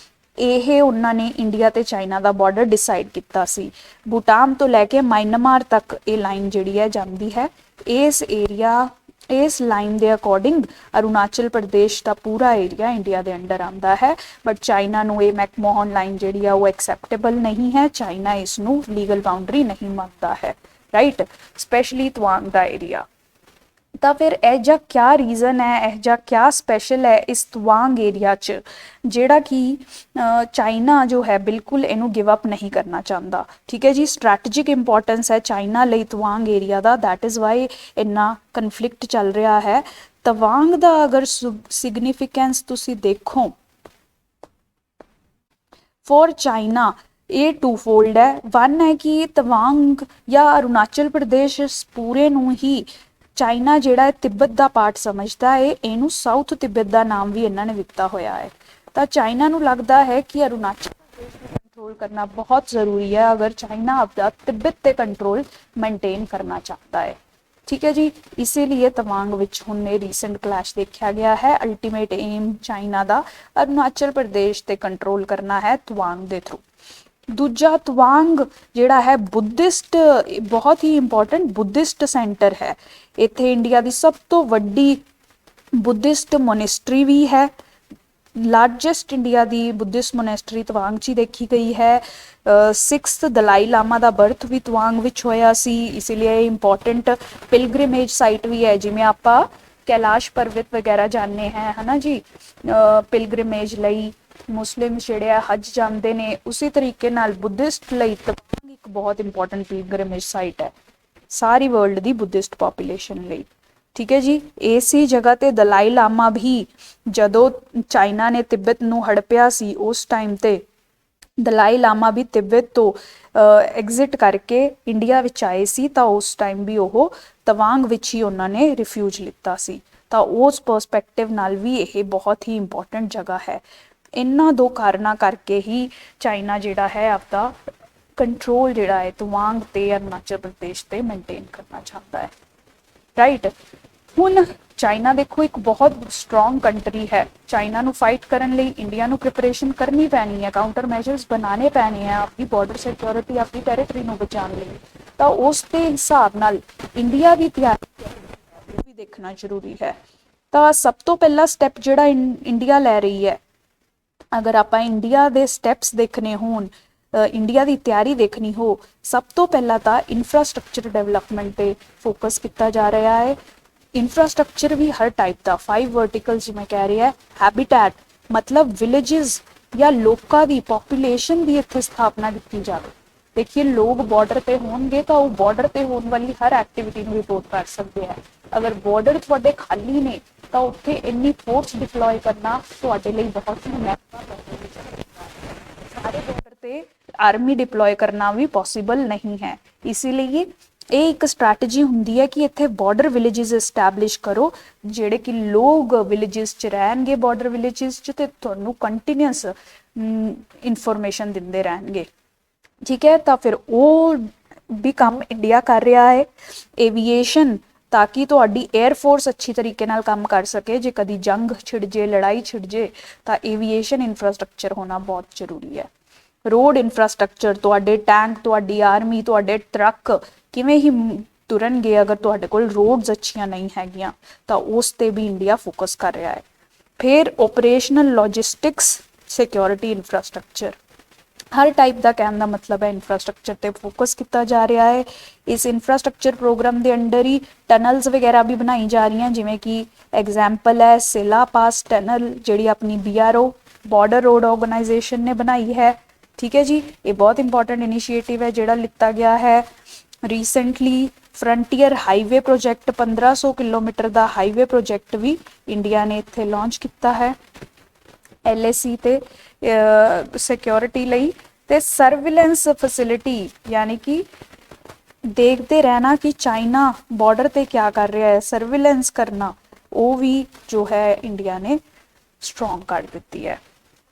ਇਹ ਉਹਨਾਂ ਨੇ ਇੰਡੀਆ ਤੇ ਚਾਈਨਾ ਦਾ ਬਾਰਡਰ ਡਿਸਾਈਡ ਕੀਤਾ ਸੀ। ਭੂਟਾਨ ਤੋਂ ਲੈ ਕੇ ਮਾਇਨਮਾਰ ਤੱਕ ਇਹ ਲਾਈਨ ਜਿਹੜੀ ਹੈ ਜਾਂਦੀ ਹੈ। ਇਸ ਲਾਈਨ ਦੇ ਅਕੋਰਡਿੰਗ ਅਰੁਣਾਚਲ ਪ੍ਰਦੇਸ਼ ਦਾ ਪੂਰਾ ਏਰੀਆ ਇੰਡੀਆ ਦੇ ਅੰਡਰ ਆਉਂਦਾ ਹੈ, ਬਟ ਚਾਈਨਾ ਨੂੰ ਇਹ ਮੈਕਮੋਹਨ ਲਾਈਨ ਜਿਹੜੀ ਆ ਉਹ ਐਕਸੈਪਟੇਬਲ ਨਹੀਂ ਹੈ। ਚਾਈਨਾ ਇਸ ਨੂੰ ਲੀਗਲ ਬਾਉਂਡਰੀ ਨਹੀਂ ਮੰਨਦਾ ਹੈ, ਰਾਈਟ, ਸਪੈਸ਼ਲੀ ਤਵਾਂਗ ਦਾ ਏਰੀਆ। ਤਾਂ ਫਿਰ ਇਹ ਜਿਹਾ ਕਿਆ ਰੀਜ਼ਨ ਹੈ, ਇਹ ਜਿਹਾ ਕਿਆ ਸਪੈਸ਼ਲ ਹੈ ਇਸ ਤਵਾਂਗ ਏਰੀਆ 'ਚ ਜਿਹੜਾ ਕਿ ਚਾਈਨਾ ਜੋ ਹੈ ਬਿਲਕੁਲ ਇਹਨੂੰ ਗਿਵ ਅਪ ਨਹੀਂ ਕਰਨਾ ਚਾਹੁੰਦਾ। ਠੀਕ ਹੈ ਜੀ, ਸਟ੍ਰੈਟਜਿਕ ਇੰਪੋਰਟੈਂਸ ਹੈ ਚਾਈਨਾ ਲਈ Tawang area the, that is why ਇੰਨਾ ਕਨਫਲਿਕਟ ਚੱਲ ਰਿਹਾ ਹੈ। ਤਵਾਂਗ ਦਾ ਅਗਰ ਸਿਗਨੀਫਿਕੈਂਸ ਤੁਸੀਂ ਦੇਖੋ ਫॉर ਚਾਈਨਾ, ਇਹ ਟੂ ਫੋਲਡ ਹੈ। ਵਨ ਹੈ ਕਿ ਤਵਾਂਗ ਜਾਂ ਅਰੁਣਾਚਲ ਪ੍ਰਦੇਸ਼ ਪੂਰੇ ਨੂੰ ਹੀ ਚਾਈਨਾ ਜਿਹੜਾ ਤਿੱਬਤ ਦਾ ਪਾਰਟ ਸਮਝਦਾ ਹੈ, ਇਹਨੂੰ ਸਾਊਥ ਤਿੱਬਤ ਦਾ ਨਾਮ ਵੀ ਇਹਨਾਂ ਨੇ ਦਿੱਤਾ ਹੋਇਆ ਹੈ। ਤਾਂ ਚਾਈਨਾ ਨੂੰ ਲੱਗਦਾ ਹੈ ਕਿ ਅਰੁਣਾਚਲ ਪ੍ਰਦੇਸ਼ ਨੂੰ ਕੰਟਰੋਲ ਕਰਨਾ ਬਹੁਤ ਜ਼ਰੂਰੀ ਹੈ ਅਗਰ ਚਾਈਨਾ ਆਪਦਾ ਤਿੱਬਤ ਤੇ ਕੰਟਰੋਲ ਮੇਨਟੇਨ ਕਰਨਾ ਚਾਹਤਾ ਹੈ। ਠੀਕ ਹੈ ਜੀ, ਇਸੇ ਲਈ ਤਵਾਂਗ ਵਿੱਚ ਹੁਣ ਇਹ ਰੀਸੈਂਟ ਕਲੈਸ਼ ਦੇਖਿਆ ਗਿਆ ਹੈ। ਅਲਟੀਮੇਟ ਏਮ ਚਾਈਨਾ ਦਾ ਅਰੁਣਾਚਲ ਪ੍ਰਦੇਸ਼ ਤੇ ਕੰਟਰੋਲ ਕਰਨਾ ਹੈ ਤਵਾਂਗ ਦੇ ਥਰੂ। ਦੂਜਾ, ਤਵਾਂਗ ਜਿਹੜਾ ਹੈ ਬੁੱਧਿਸਟ, ਬਹੁਤ ਹੀ ਇੰਪੋਰਟੈਂਟ ਬੁੱਧਿਸਟ ਸੈਂਟਰ ਹੈ। ਇੱਥੇ ਇੰਡੀਆ ਦੀ ਸਭ ਤੋਂ ਵੱਡੀ ਬੁੱਧਿਸਟ ਮੋਨੈਸਟਰੀ ਵੀ ਹੈ। ਲਾਰਜੈਸਟ ਇੰਡੀਆ ਦੀ ਬੁੱਧਿਸਟ ਮੋਨੈਸਟਰੀ ਤਵਾਂਗ 'ਚ ਹੀ ਦੇਖੀ ਗਈ ਹੈ। 6th ਦਲਾਈ ਲਾਮਾ ਦਾ ਬਰਥ ਵੀ ਤਵਾਂਗ ਵਿੱਚ ਹੋਇਆ ਸੀ, ਇਸ ਲਈ ਇੰਪੋਰਟੈਂਟ ਪਿਲਗ੍ਰਿਮੇਜ ਸਾਈਟ ਵੀ ਹੈ। ਜਿਵੇਂ ਆਪਾਂ ਕੈਲਾਸ਼ ਪਰਬਤ ਵਗੈਰਾ ਜਾਣਦੇ ਹੈ ਨਾ ਜੀ, ਪਿਲਗ੍ਰਿਮੇਜ ਲਈ ਮੁਸਲਿਮ ਜਿਹੜੇ ਆ ਹਜ ਜਾਂਦੇ ਨੇ, ਉਸੇ ਤਰੀਕੇ ਨਾਲ ਬੁੱਧਿਸਟ ਲਈ ਤਵਾਂਗ ਇੱਕ ਬਹੁਤ ਇੰਪੋਰਟੈਂਟ ਪਿਲਗ੍ਰਿਮੇਜ ਸਾਈਟ ਹੈ ਸਾਰੀ ਵਰਲਡ ਦੀ ਬੁੱਧਿਸਟ ਪੋਪੂਲੇਸ਼ਨ ਲਈ। ਠੀਕ ਹੈ ਜੀ, ਇਸੇ ਜਗ੍ਹਾ ਤੇ ਦਲਾਈ ਲਾਮਾ ਵੀ ਜਦੋਂ ਚਾਈਨਾ ਨੇ ਤਿੱਬਤ ਨੂੰ ਹੜਪਿਆ ਸੀ ਉਸ ਟਾਈਮ ਤੇ ਦਲਾਈ ਲਾਮਾ ਵੀ ਤਿੱਬਤ ਤੋਂ ਐਗਜ਼ਿਟ ਕਰਕੇ ਇੰਡੀਆ ਵਿੱਚ ਆਏ ਸੀ, ਤਾਂ ਉਸ ਟਾਈਮ ਵੀ ਉਹ ਤਵਾਂਗ ਵਿੱਚ ਹੀ ਉਹਨਾਂ ਨੇ ਰਿਫਿਊਜ ਲਿੱਤਾ ਸੀ। ਤਾਂ ਉਸ ਪਰਸਪੈਕਟਿਵ ਨਾਲ ਵੀ ਇਹ ਬਹੁਤ ਹੀ ਇੰਪੋਰਟੈਂਟ ਜਗ੍ਹਾ ਹੈ। ਇਹਨਾਂ ਦੋ ਕਾਰਨਾਂ ਕਰਕੇ ਹੀ ਚਾਈਨਾ ਜਿਹੜਾ ਹੈ ਆਪਦਾ ਕੰਟਰੋਲ ਜਿਹੜਾ ਹੈ ਤਵਾਂਗ ਤੇ ਅਰੁਣਾਚਲ ਪ੍ਰਦੇਸ਼ ਤੇ ਮੇਨਟੇਨ ਕਰਨਾ ਚਾਹੁੰਦਾ ਹੈ, ਰਾਈਟ। ਹੁਣ ਚਾਈਨਾ ਦੇਖੋ ਇੱਕ ਬਹੁਤ ਸਟਰੋਂਗ ਕੰਟਰੀ ਹੈ। ਚਾਈਨਾ ਨੂੰ ਫਾਈਟ ਕਰਨ ਲਈ ਇੰਡੀਆ ਨੂੰ ਪ੍ਰਿਪਰੇਸ਼ਨ ਕਰਨੀ ਪੈਣੀ ਹੈ, ਕਾਊਂਟਰ ਮੈਜਰਸ ਬਣਾਉਣੇ ਪੈਣੇ ਆ ਆਪਣੀ ਬਾਰਡਰ ਸਿਕਿਉਰਿਟੀ, ਆਪਣੀ ਟੈਰੀਟਰੀ ਨੂੰ ਬਚਾਉਣ ਲਈ। ਤਾਂ ਉਸ ਦੇ ਹਿਸਾਬ ਨਾਲ ਇੰਡੀਆ ਦੀ ਤਿਆਰੀ ਵੀ ਦੇਖਣਾ ਜ਼ਰੂਰੀ ਹੈ। ਤਾਂ ਸਭ ਤੋਂ ਪਹਿਲਾ ਸਟੈਪ ਜਿਹੜਾ ਇੰਡੀਆ ਲੈ ਰਹੀ ਹੈ, ਅਗਰ ਆਪਾਂ ਇੰਡੀਆ ਦੇ ਸਟੈਪਸ ਦੇਖਣੇ ਹੋਣ, ਇੰਡੀਆ ਦੀ ਤਿਆਰੀ ਦੇਖਣੀ ਹੋ, ਸਭ ਤੋਂ ਪਹਿਲਾਂ ਤਾਂ ਇਨਫਰਾਸਟਰਕਚਰ ਡਿਵੈਲਪਮੈਂਟ ਤੇ ਫੋਕਸ ਕੀਤਾ ਜਾ ਰਿਹਾ ਹੈ। ਇਨਫਰਾਸਟਰਕਚਰ ਵੀ ਹਰ ਟਾਈਪ ਦਾ, 5 ਵਰਟੀਕਲਸ ਜਿਵੇਂ ਕਹਿ ਰਿਹਾ, ਹੈਬਿਟੈਟ ਮਤਲਬ ਵਿਲੇजेस ਜਾਂ ਲੋਕਾਂ ਦੀ ਪੋਪੂਲੇਸ਼ਨ ਦੀ ਇੱਥੇ ਸਥਾਪਨਾ ਕੀਤੀ ਜਾਵੇ। ਦੇਖੀਏ, ਲੋਕ ਬਾਰਡਰ ਤੇ ਹੋਣਗੇ ਤਾਂ ਉਹ ਬਾਰਡਰ ਤੇ ਹੋਣ ਵਾਲੀ ਹਰ ਐਕਟੀਵਿਟੀ ਨੂੰ ਰਿਪੋਰਟ ਕਰ ਸਕਦੇ ਹੈ। ਅਗਰ ਬਾਰਡਰ ਤੁਹਾਡੇ ਖਾਲੀ ਨੇ ਤਾਂ ਉੱਥੇ ਇੰਨੀ ਫੋਰਸ ਡਿਪਲੋਏ ਕਰਨਾ ਤੁਹਾਡੇ ਲਈ ਬਹੁਤ ਹੀ ਮਹੱਤਵਪੂਰਨ ਹੈ। ਸਾਰੇ ਬਾਰਡਰ ਤੇ ਆਰਮੀ ਡਿਪਲੋਏ ਕਰਨਾ ਵੀ ਪੋਸੀਬਲ ਨਹੀਂ ਹੈ। ਇसीलिए ਇਹ ਇੱਕ ਸਟ੍ਰੈਟਜੀ ਹੁੰਦੀ ਹੈ ਕਿ ਇੱਥੇ ਬਾਰਡਰ ਵਿਲੇजेस ਇਸਟੈਬਲਿਸ਼ ਕਰੋ, ਜਿਹੜੇ ਕਿ ਲੋਕ ਵਿਲੇजेस 'ਚ ਰਹਿਣਗੇ, ਬਾਰਡਰ ਵਿਲੇजेस 'ਚ, ਤੇ ਤੁਹਾਨੂੰ ਕੰਟੀਨਿਊਸ ਇਨਫੋਰਮੇਸ਼ਨ ਦਿੰਦੇ ਰਹਿਣਗੇ। ਠੀਕ ਹੈ, ਤਾਂ ਫਿਰ ਉਹ ਵੀ ਕੰਮ ਇੰਡੀਆ ਕਰ ਰਿਹਾ ਹੈ। ਏਵੀਏਸ਼ਨ, ਤਾਂ ਕਿ ਤੁਹਾਡੀ 에ਅਰਫੋਰਸ ਅੱਛੀ ਤਰੀਕੇ ਨਾਲ ਕੰਮ ਕਰ ਸਕੇ, ਜੇ ਕਦੀ ਜੰਗ ਛਿੜ ਜੇ, ਲੜਾਈ ਛਿੜ ਜੇ, ਤਾਂ ਏਵੀਏਸ਼ਨ ਇਨਫਰਾਸਟ੍ਰਕਚਰ ਹੋਣਾ ਬਹੁਤ ਜ਼ਰੂਰੀ ਹੈ। ਰੋਡ ਇਨਫਰਾਸਟ੍ਰਕਚਰ, ਤੁਹਾਡੇ ਟੈਂਕ, ਤੁਹਾਡੀ ਆਰਮੀ, ਤੁਹਾਡੇ ਟਰੱਕ ਕਿਵੇਂ ਹੀ ਤੁਰਨਗੇ ਅਗਰ ਤੁਹਾਡੇ ਕੋਲ ਰੋਡਸ ਅੱਛੀਆਂ ਨਹੀਂ ਹੈਗੀਆਂ, ਤਾਂ ਉਸ ਤੇ ਵੀ ਇੰਡੀਆ ਫੋਕਸ ਕਰ ਰਿਹਾ ਹੈ। ਫਿਰ ਓਪਰੇਸ਼ਨਲ ਲੌਜਿਸਟਿਕਸ, ਸਿਕਿਉਰਿਟੀ ਇਨਫਰਾਸਟ੍ਰਕਚਰ, ਹਰ ਟਾਈਪ ਦਾ ਕਹਿਣ ਦਾ ਮਤਲਬ ਹੈ ਇਨਫਰਾਸਟ੍ਰਕਚਰ ਤੇ ਫੋਕਸ ਕੀਤਾ ਜਾ ਰਿਹਾ ਹੈ। ਇਸ ਇਨਫਰਾਸਟ੍ਰਕਚਰ ਪ੍ਰੋਗਰਾਮ ਦੇ ਅੰਡਰ ਹੀ ਟਨਲਸ ਵਗੈਰਾ ਵੀ ਬਣਾਈ ਜਾ ਰਹੀਆਂ, ਜਿਵੇਂ ਕਿ ਐਗਜ਼ਾਮਪਲ ਹੈ ਸਿਲਾ ਪਾਸ ਟਨਲ, ਜਿਹੜੀ ਆਪਣੀ BRO ਬਾਰਡਰ ਰੋਡ ਆਰਗੇਨਾਈਜੇਸ਼ਨ ਨੇ ਬਣਾਈ ਹੈ। ਠੀਕ ਹੈ ਜੀ, ਇਹ ਬਹੁਤ ਇੰਪੋਰਟੈਂਟ ਇਨੀਸ਼ੀਏਟਿਵ ਹੈ ਜਿਹੜਾ ਲਿੱਤਾ ਗਿਆ ਹੈ। Recently frontier highway project, 1500 kilometre ਦਾ ਹਾਈਵੇ ਪ੍ਰੋਜੈਕਟ ਵੀ ਇੰਡੀਆ ਨੇ ਇੱਥੇ ਲਾਂਚ ਕੀਤਾ ਹੈ LAC ਤੇ ਸਿਕਿਉਰਿਟੀ ਲਈ। ਤੇ ਸਰਵੀਲੈਂਸ ਫੈਸਿਲਿਟੀ, ਯਾਨੀ ਕਿ ਦੇਖਦੇ ਰਹਿਣਾ ਕਿ ਚਾਈਨਾ ਬਾਰਡਰ ਤੇ ਕਿਆ ਕਰ ਰਿਹਾ ਹੈ, ਸਰਵੀਲੈਂਸ ਕਰਨਾ, ਉਹ ਵੀ ਜੋ ਹੈ ਇੰਡੀਆ ਨੇ ਸਟਰੋਂਗ ਕਰ ਦਿੱਤੀ ਹੈ।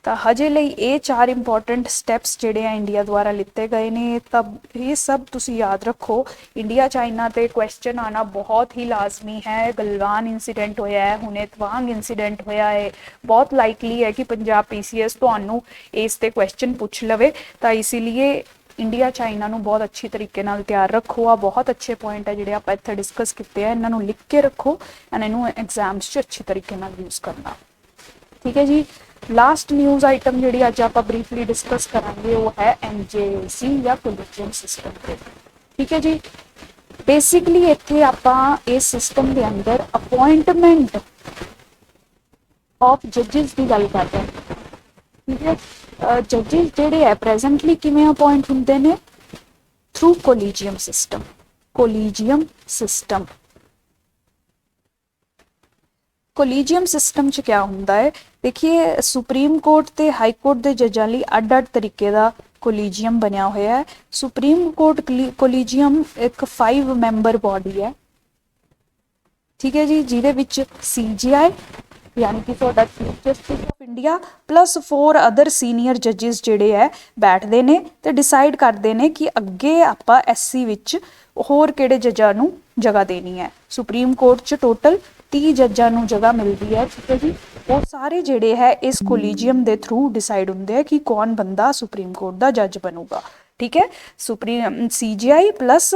ਤਾਂ ਹਜੇ ਲਈ ਇਹ 4 ਇੰਪੋਰਟੈਂਟ ਸਟੈਪਸ ਜਿਹੜੇ ਆ ਇੰਡੀਆ ਦੁਆਰਾ ਲਿੱਤੇ ਗਏ ਨੇ। ਤਾਂ ਇਹ ਸਭ ਤੁਸੀਂ ਯਾਦ ਰੱਖੋ। ਇੰਡੀਆ ਚਾਈਨਾ ਤੇ ਕੁਐਸਚਨ ਆਣਾ ਬਹੁਤ ਹੀ ਲਾਜ਼ਮੀ ਹੈ। ਗਲਵਾਨ ਇੰਸੀਡੈਂਟ ਹੋਇਆ ਹੈ, ਹੁਣੇ ਤਵਾਂਗ ਇੰਸੀਡੈਂਟ ਹੋਇਆ ਹੈ, ਬਹੁਤ ਲਾਈਕਲੀ ਹੈ ਕਿ ਪੰਜਾਬ PCS ਤੁਹਾਨੂੰ ਇਸ ਤੇ ਕੁਐਸਚਨ ਪੁੱਛ ਲਵੇ। ਤਾਂ ਇसीलिए ਇੰਡੀਆ ਚਾਈਨਾ ਨੂੰ ਬਹੁਤ ਅੱਛੀ ਤਰੀਕੇ ਨਾਲ ਤਿਆਰ ਰੱਖੋ। ਆ ਬਹੁਤ ਅੱਛੇ ਪੁਆਇੰਟ ਹੈ ਜਿਹੜੇ ਆਪਾਂ ਇੱਥੇ ਡਿਸਕਸ ਕੀਤੇ ਆ, ਇਹਨਾਂ ਨੂੰ ਲਿਖ ਕੇ ਰੱਖੋ ਐਂਡ ਇਹਨੂੰ ਐਗਜ਼ਾਮਸ 'ਚ ਅੱਛੀ ਤਰੀਕੇ ਨਾਲ ਯੂਜ਼ ਕਰਨਾ। ਠੀਕ ਹੈ ਜੀ, ਲਾਸਟ ਨਿਊਜ਼ ਆਈਟਮ ਜਿਹੜੀ ਅੱਜ ਆਪਾਂ ਬਰੀਫਲੀ ਡਿਸਕਸ ਕਰਾਂਗੇ ਉਹ ਹੈ NJC ਜਾਂ ਕੋਲੀਜੀਅਮ ਸਿਸਟਮ ਤੇ। ਠੀਕ ਹੈ ਜੀ, ਬੇਸਿਕਲੀ ਇੱਥੇ ਆਪਾਂ ਇਸ ਸਿਸਟਮ ਦੇ ਅੰਦਰ ਅਪਾਇੰਟਮੈਂਟ ਆਫ ਜੱਜਿਸ ਦੀ ਗੱਲ ਕਰਦੇ ਹਾਂ। ਠੀਕ ਹੈ, ਜੱਜਿਸ ਜਿਹੜੇ ਹੈ ਪ੍ਰੈਜ਼ੈਂਟਲੀ ਕਿਵੇਂ ਅਪਾਇੰਟ ਹੁੰਦੇ ਨੇ? Through collegium system. Collegium system, collegium system 'ਚ ਕਿਆ ਹੁੰਦਾ ਹੈ? ਦੇਖੀਏ, ਸੁਪਰੀਮ ਕੋਰਟ ਤੇ ਹਾਈ ਕੋਰਟ ਦੇ ਜੱਜਾਂ ਲਈ ਅੱਡ-ਅੱਡ ਤਰੀਕੇ ਦਾ ਕੋਲੀਜੀਅਮ ਬਣਿਆ ਹੋਇਆ ਹੈ। ਸੁਪਰੀਮ ਕੋਰਟ ਕੋਲੀਜੀਅਮ ਇੱਕ 5 ਮੈਂਬਰ ਬੋਡੀ ਹੈ। ਠੀਕ ਹੈ ਜੀ, ਜਿਹਦੇ ਵਿੱਚ CJI ਯਾਨੀ ਕਿ ਤੁਹਾਡਾ chief justice of India plus 4 other senior ਜੱਜਿਸ ਜਿਹੜੇ ਹੈ ਬੈਠਦੇ ਨੇ ਤੇ ਡਿਸਾਈਡ ਕਰਦੇ ਨੇ ਕਿ ਅੱਗੇ ਆਪਾਂ SC ਵਿੱਚ ਹੋਰ ਕਿਹੜੇ ਜੱਜਾਂ ਨੂੰ ਜਗ੍ਹਾ ਦੇਣੀ ਹੈ। ਸੁਪਰੀਮ ਕੋਰਟ 'ਚ ਟੋਟਲ 30 ਜੱਜਾਂ ਨੂੰ ਜਗ੍ਹਾ ਮਿਲਦੀ ਹੈ। ਠੀਕ ਹੈ ਜੀ, ਉਹ ਸਾਰੇ ਜਿਹੜੇ ਹੈ ਇਸ ਕੋਲੀਜੀਅਮ ਦੇ ਥਰੂ ਡਿਸਾਈਡ ਹੁੰਦੇ ਆ ਕਿ ਕੌਣ ਬੰਦਾ ਸੁਪਰੀਮ ਕੋਰਟ ਦਾ ਜੱਜ ਬਣੂਗਾ। ਠੀਕ ਹੈ, ਸੁਪਰੀਮ CJI ਪਲੱਸ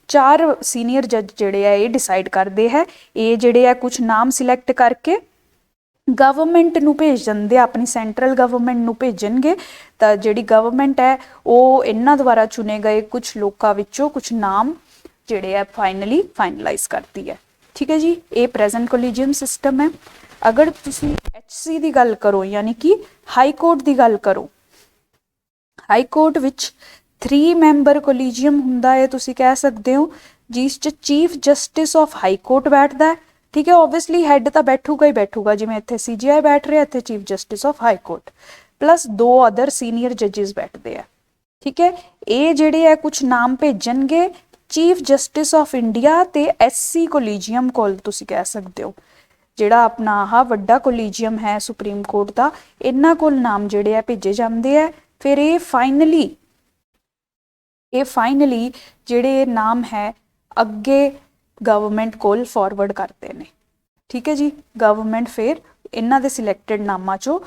4 ਸੀਨੀਅਰ ਜੱਜ ਜਿਹੜੇ ਆ ਇਹ ਡਿਸਾਈਡ ਕਰਦੇ ਹੈ। ਇਹ ਜਿਹੜੇ ਆ ਕੁਝ ਨਾਮ ਸਿਲੈਕਟ ਕਰਕੇ ਗਵਰਨਮੈਂਟ ਨੂੰ ਭੇਜ ਦਿੰਦੇ, ਆਪਣੀ ਸੈਂਟਰਲ ਗਵਰਨਮੈਂਟ ਨੂੰ ਭੇਜਣਗੇ। ਤਾਂ ਜਿਹੜੀ ਗਵਰਨਮੈਂਟ ਹੈ ਉਹ ਇਹਨਾਂ ਦੁਆਰਾ ਚੁਣੇ ਗਏ ਕੁਝ ਲੋਕਾਂ ਵਿੱਚੋਂ ਕੁਝ ਨਾਮ ਜਿਹੜੇ ਆ ਫਾਈਨਲਾਈਜ਼ ਕਰਦੀ ਹੈ। ਠੀਕ ਹੈ ਜੀ, ਇਹ ਪ੍ਰੈਜ਼ੈਂਟ ਕੋਲੀਜੀਅਮ ਸਿਸਟਮ ਹੈ। ਅਗਰ ਤੁਸੀਂ HC ਦੀ ਗੱਲ ਕਰੋ, ਯਾਨੀ ਕਿ ਹਾਈ ਕੋਰਟ ਦੀ ਗੱਲ ਕਰੋ, ਹਾਈ ਕੋਰਟ ਵਿੱਚ 3 ਮੈਂਬਰ ਕੋਲੀਜੀਅਮ ਹੁੰਦਾ ਹੈ, ਤੁਸੀਂ ਕਹਿ ਸਕਦੇ ਹੋ, ਜਿਸ 'ਚ chief justice of high court ਬੈਠਦਾ ਹੈ। ਠੀਕ ਹੈ, ਓਬਵੀਅਸਲੀ ਹੈਡ ਤਾਂ ਬੈਠੂਗਾ ਹੀ ਬੈਠੂਗਾ, ਜਿਵੇਂ ਇੱਥੇ CJI ਬੈਠ ਰਿਹਾ, ਇੱਥੇ chief justice of high court plus 2 other senior ਜੱਜਿਸ ਬੈਠਦੇ ਆ। ਠੀਕ ਹੈ, ਇਹ ਜਿਹੜੇ ਆ ਕੁਝ ਨਾਮ ਭੇਜਣਗੇ ਚੀਫ ਜਸਟਿਸ ਆਫ ਇੰਡੀਆ ਤੇ SC ਕੋਲੀਜੀਅਮ ਕੋਲ, ਤੁਸੀਂ ਕਹਿ ਸਕਦੇ ਹੋ, ਜਿਹੜਾ ਆਪਣਾ ਆਹ ਵੱਡਾ ਕੋਲੀਜੀਅਮ ਹੈ ਸੁਪਰੀਮ ਕੋਰਟ ਦਾ, ਇਹਨਾਂ ਕੋਲ ਨਾਮ ਜਿਹੜੇ ਆ ਭੇਜੇ ਜਾਂਦੇ ਆ। ਫਿਰ ਇਹ ਫਾਈਨਲੀ ਜਿਹੜੇ ਨਾਮ ਹੈ ਅੱਗੇ ਗਵਰਨਮੈਂਟ ਕੋਲ ਫਾਰਵਰਡ ਕਰਦੇ ਨੇ। ਠੀਕ ਹੈ ਜੀ, ਗਵਰਨਮੈਂਟ ਫਿਰ ਇਹਨਾਂ ਦੇ ਸਿਲੈਕਟਡ ਨਾਮਾਂ 'ਚੋਂ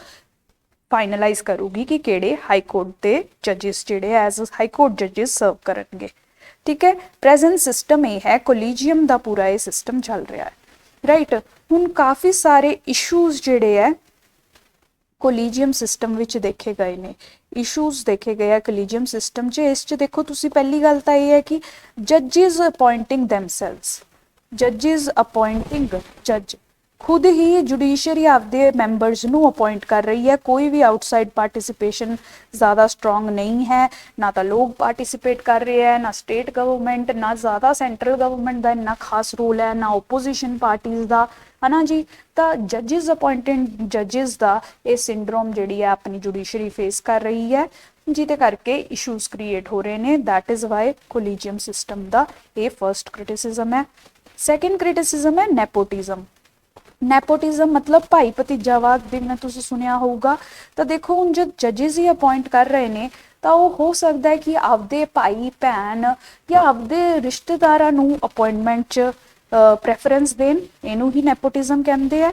ਫਾਈਨਲਾਈਜ਼ ਕਰੂਗੀ ਕਿ ਕਿਹੜੇ ਹਾਈ ਕੋਰਟ ਦੇ ਜੱਜਿਸ ਜਿਹੜੇ ਐਜ਼ ਹਾਈ ਕੋਰਟ ਜੱਜਿਸ ਸਰਵ ਕਰਨਗੇ। ਠੀਕ ਹੈ, ਪ੍ਰੈਜ਼ੈਂਟ ਸਿਸਟਮ ਇਹ ਹੈ, ਕੋਲੀਜੀਅਮ ਦਾ ਪੂਰਾ ਇਹ ਸਿਸਟਮ ਚੱਲ ਰਿਹਾ ਹੈ। ਰਾਈਟ, ਹੁਣ ਕਾਫੀ ਸਾਰੇ ਇਸ਼ੂਜ਼ ਜਿਹੜੇ ਹੈ ਕੋਲੀਜੀਅਮ ਸਿਸਟਮ ਵਿੱਚ ਦੇਖੇ ਗਏ ਨੇ। ਇਸ਼ੂਜ਼ ਦੇਖੇ ਗਏ ਆ ਕੋਲੀਜੀਅਮ ਸਿਸਟਮ 'ਚ। ਇਸ 'ਚ ਦੇਖੋ ਤੁਸੀਂ, ਪਹਿਲੀ ਗੱਲ ਤਾਂ ਇਹ ਹੈ ਕਿ ਜੱਜਿਸ ਅਪਾਇੰਟਿੰਗ ਦੈਮਸੈਲਵਸ, ਜੱਜਿਸ ਅਪਾਇੰਟਿੰਗ ਜੱਜ, ਖੁਦ ਹੀ ਜੁਡੀਸ਼ਰੀ ਆਪਦੇ ਮੈਂਬਰਸ ਨੂੰ ਅਪਾਇੰਟ ਕਰ ਰਹੀ ਹੈ। ਕੋਈ ਵੀ ਆਊਟਸਾਈਡ ਪਾਰਟਿਸਿਪੇਸ਼ਨ ਜ਼ਿਆਦਾ ਸਟਰੋਂਗ ਨਹੀਂ ਹੈ, ਨਾ ਤਾਂ ਲੋਕ ਪਾਰਟਿਸਿਪੇਟ ਕਰ ਰਹੇ ਹੈ, ਨਾ ਸਟੇਟ ਗਵਰਨਮੈਂਟ, ਨਾ ਜ਼ਿਆਦਾ ਸੈਂਟਰਲ ਗਵਰਨਮੈਂਟ ਦਾ ਇੰਨਾ ਖਾਸ ਰੋਲ ਹੈ, ਨਾ ਓਪੋਜੀਸ਼ਨ ਪਾਰਟੀਜ਼ ਦਾ। है ना जी। तो जजिज अपॉइंटेड जजिज का ये सिंड्रोम जी है अपनी जुडिशरी फेस कर रही है, जिदे करके इशूज़ क्रिएट हो रहे हैं। That is why collegium system का ये फर्स्ट क्रिटिसिज्म है। सैकेंड क्रिटिसिज्म है नैपोटिज्म। नैपोटिज्म मतलब भाई भतीजावाद भी मैं तुसीं सुनिया होगा। तो देखो हुण जो जजिज ही अपॉइंट कर रहे हैं तो वो हो सकता है कि आपदे भाई भैन या आपदे रिश्तेदारां नूं अपॉइंटमेंट च प्रैफरेंस देन, इनू ही नैपोटिज्म कहते हैं।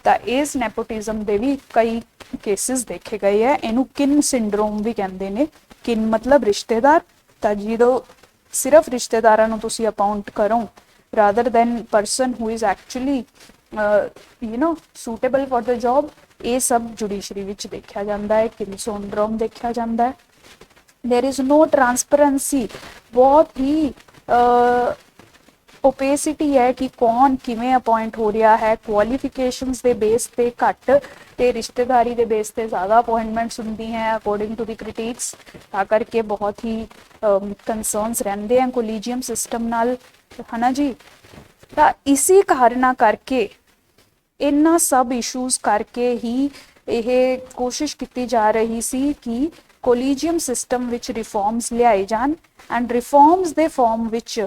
तो इस नैपोटिज्म के भी कई केसिस देखे गए हैं। इनू किन सिंड्रोम भी कहते हैं। किन मतलब रिश्तेदार, तो जो सिर्फ रिश्तेदारां नूं तुसीं अपॉइंट करो rather than person who is actually you know suitable for the job, ये सब जुडिशरी विच देखा जाता है। किन सिंड्रोम देखा जाता है। देयर इज़ नो ट्रांसपेरेंसी, बहुत ही ओपेसिटी है कि कौन किमें अपॉइंट हो रहा है। क्वालिफिकेशनस के बेस पे घट ते रिश्तेदारी के बेस पे ज़्यादा अपॉइंटमेंट्स होंदी हैं अकॉर्डिंग टू द क्रिटिक्स। ता करके बहुत ही कंसर्नस रहते हैं कोलीजियम सिस्टम नाल, है ना जी। तो इसी कारणा करके इन्ना सब इशूज़ करके ही यह कोशिश की जा रही सी कि कोलीजियम सिस्टम विच रिफॉर्म्स लियाए जान एंड रिफॉर्म्स दे फॉर्म विच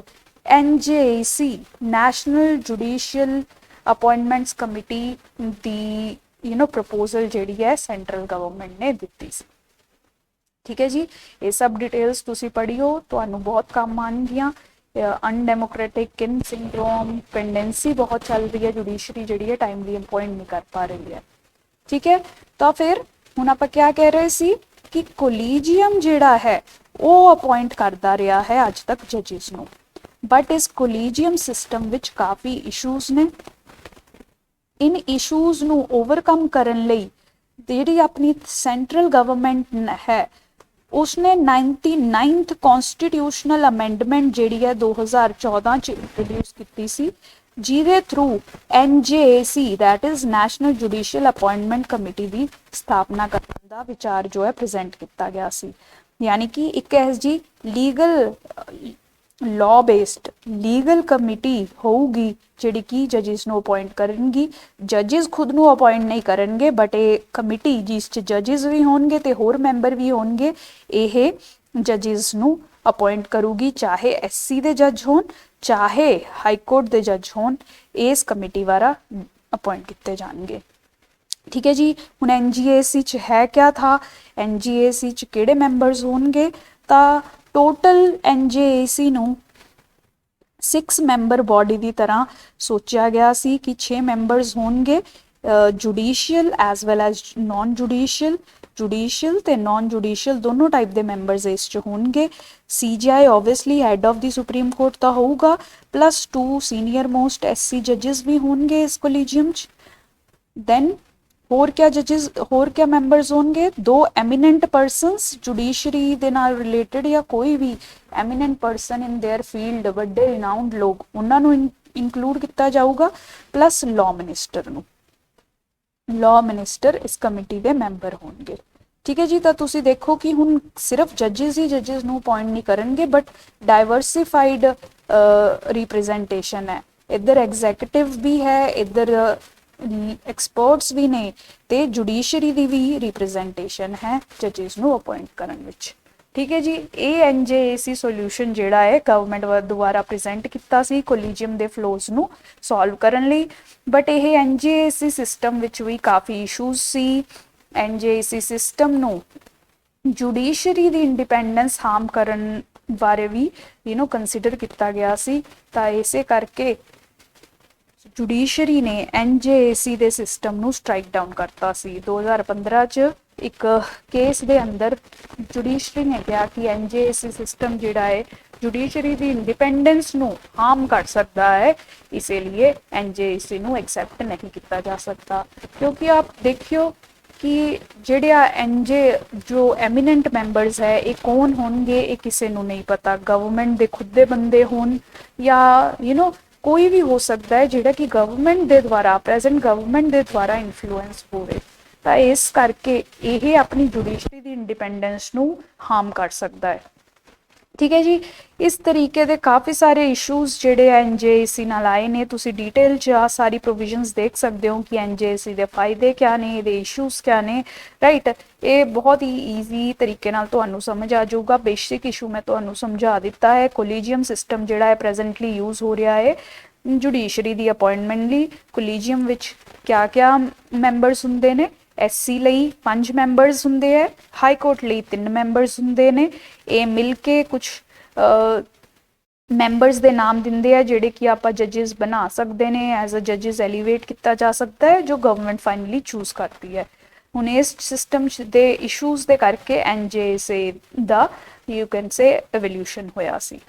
NJAC national judicial appointments committee दी प्रपोजल जी है सेंट्रल गवर्नमेंट ने दी सी। ठीक है जी, ये सब डिटेल्स तुसी पढ़ियो, तुहानू बहुत काम आएंगियां। अनडेमोक्रेटिक किन सिंड्रोम पेंडेंसी बहुत चल रही है, जुडिशरी जी है टाइमली अपॉइंट नहीं कर पा रही है। ठीक है, तो फिर हुण आपां क्या कह रहे सी कि कोलीजियम जिहड़ा है वो अपॉइंट करता रहा है अज तक जजिस नूं, बट इस कोलीजियम सिस्टम विच काफ़ी इशूज़ ने। इन इशूज़ नूं ओवरकम करन लई जिहड़ी अपनी सेंट्रल गवर्नमेंट है उसने 99th कॉन्स्टिट्यूशनल अमेंडमेंट जी है 2014 च इंट्रोड्यूस की सी, जिहदे through NJAC that is national judicial appointment committee की स्थापना करने का विचार जो है प्रेजेंट किया गया सी। यानी कि एक ऐसी जी legal law based legal committee होगी जिहड़ी कि जजिस नूं अपॉइंट करनगी। जजिस खुद नूं अपॉइंट नहीं करनगे, बट ये कमेटी जिस च जजिस भी होणगे ते होर मैंबर भी होणगे, ये जजिस नूं अपॉइंट करूगी, चाहे SC दे जज होण चाहे हाईकोर्ट दे जज होण, इस कमेटी वारा अपॉइंट किए जाएंगे। ठीक है जी, हुण NJAC च है क्या था, NJAC च किहड़े मैंबरस होणगे, तां टोटल NJAC नूं 6 मैंबर बॉडी की तरह सोचा गया सी कि 6 मैंबरस होणगे judicial as well as non judicial. Judicial ते नॉन जुडिशियल दोनों टाइप के मैंबरस इस च होणगे। CJI obviously head of the supreme court का होगा, प्लस 2 सीनियर मोस्ट SC जजिस भी होणगे इस कोलीजियम च। दैन होर क्या जजिस होर क्या मैंबरस होणगे, 2 एमिनेंट परसनस जुडिशरी दे नाल रिलेटेड या कोई भी eminent person in their field वड्डे रिनाउंड लोग उन्होंने इंक्लूड किया जाऊगा, प्लस लॉ मिनिस्टर नूं। लॉ मिनिस्टर इस कमेटी के मैंबर होणगे। ठीक है जी, तो तुसी देखो कि हुण सिर्फ जजिस ही जजिस नूं अपॉइंट नहीं करनगे, बट डाइवर्सिफाइड रिप्रजेंटेशन है। इधर एग्जैक्टिव भी है, इधर एक्सपर्ट्स भी ने, ते जुडिशरी की भी रिप्रजेंटेशन है जजिस नूं अपॉइंट करन विच। ठीक है जी, ये NJAC सोल्यूशन जिहड़ा है गवर्नमेंट द्वारा प्रेजेंट किया सी कोलीजियम के फ्लोज नूं सॉल्व करन लई, बट ये NJAC सिस्टम विच भी काफ़ी इशूज़ सी। NJAC सिस्टम नूं जुडिशरी की इंडिपेंडेंस हार्म करन बारे भी कंसीडर किया गया सी। तां इसे करके जुडिशरी ने NJAC के सिस्टम नूं स्ट्राइक डाउन करता सी। 2015 च एक केस के अंदर जुडिशरी ने कहा कि NJAC सिस्टम जिहड़ा है जुडिशरी की इंडिपेंडेंस नूं हार्म कर सकता है, इसीलिए NJAC नूं एक्सैप्ट नहीं किया जा सकता। क्योंकि आप देखियो कि जिहड़े जो एमिनेंट मैंबरस है ये कौन होणगे, ये किसी नूं नहीं पता। गवर्नमेंट के खुद के बंदे होण या कोई भी हो सकता है जिहड़ा कि गवर्नमेंट के द्वारा प्रेजेंट गवर्नमेंट के द्वारा इन्फ्लुएंस होवे, तो इस करके ये अपनी जुडिशरी की इंडिपेंडेंस नूं हार्म कर सकता है। ਠੀਕ ਹੈ ਜੀ। ਇਸ ਤਰੀਕੇ ਦੇ ਕਾਫੀ ਸਾਰੇ ਇਸ਼ੂਜ਼ ਜਿਹੜੇ ਐਨਜੇਏਸੀ ਨਾਲ ਆਏ ਨੇ, ਤੁਸੀਂ ਡਿਟੇਲ 'ਚ ਆ ਸਾਰੀ ਪ੍ਰੋਵੀਜ਼ਨਸ ਦੇਖ ਸਕਦੇ ਹੋ ਕਿ ਐਨਜੇਏਸੀ ਦੇ ਫਾਇਦੇ ਕਿਆ ਨੇ, ਇਹਦੇ ਇਸ਼ੂਜ਼ ਕਿਆ ਨੇ, ਰਾਈਟ। ਇਹ ਬਹੁਤ ਹੀ ਈਜ਼ੀ ਤਰੀਕੇ ਨਾਲ ਤੁਹਾਨੂੰ ਸਮਝ ਆ ਜਾਊਗਾ। ਬੇਸਿਕ ਇਸ਼ੂ ਮੈਂ ਤੁਹਾਨੂੰ ਸਮਝਾ ਦਿੱਤਾ ਹੈ। ਕੋਲੀਜੀਅਮ ਸਿਸਟਮ ਜਿਹੜਾ ਹੈ ਪ੍ਰੈਜ਼ੈਂਟਲੀ ਯੂਜ਼ ਹੋ ਰਿਹਾ ਹੈ ਜੁਡੀਸ਼ਰੀ ਦੀ ਅਪਾਇੰਟਮੈਂਟ ਲਈ। ਕੋਲੀਜੀਅਮ ਵਿੱਚ ਕਿਆ ਕਿਆ ਮੈਂਬਰਸ ਹੁੰਦੇ ਨੇ? ਐਸਸੀ ਲਈ 5 ਮੈਂਬਰਸ ਹੁੰਦੇ ਹੈ, ਹਾਈ ਕੋਰਟ ਲਈ 3 ਮੈਂਬਰਸ ਹੁੰਦੇ ਨੇ। ਇਹ ਮਿਲ ਕੇ ਕੁਛ ਮੈਂਬਰਸ ਦੇ ਨਾਮ ਦਿੰਦੇ ਆ ਜਿਹੜੇ ਕਿ ਆਪਾਂ ਜੱਜਿਸ ਬਣਾ ਸਕਦੇ ਨੇ, ਐਜ਼ ਅ ਜੱਜਿਸ ਐਲੀਵੇਟ ਕੀਤਾ ਜਾ ਸਕਦਾ ਹੈ, ਜੋ ਗਵਰਨਮੈਂਟ ਫਾਈਨਲੀ ਚੂਜ਼ ਕਰਦੀ ਹੈ। ਹੁਣ ਇਸ ਸਿਸਟਮ ਦੇ ਇਸ਼ੂਜ਼ ਦੇ ਕਰਕੇ ਐਨਜੇਏਸੀ ਦਾ ਯੂ ਕੈਨ ਸੇ ਐਵੋਲਿਊਸ਼ਨ ਹੋਇਆ ਸੀ।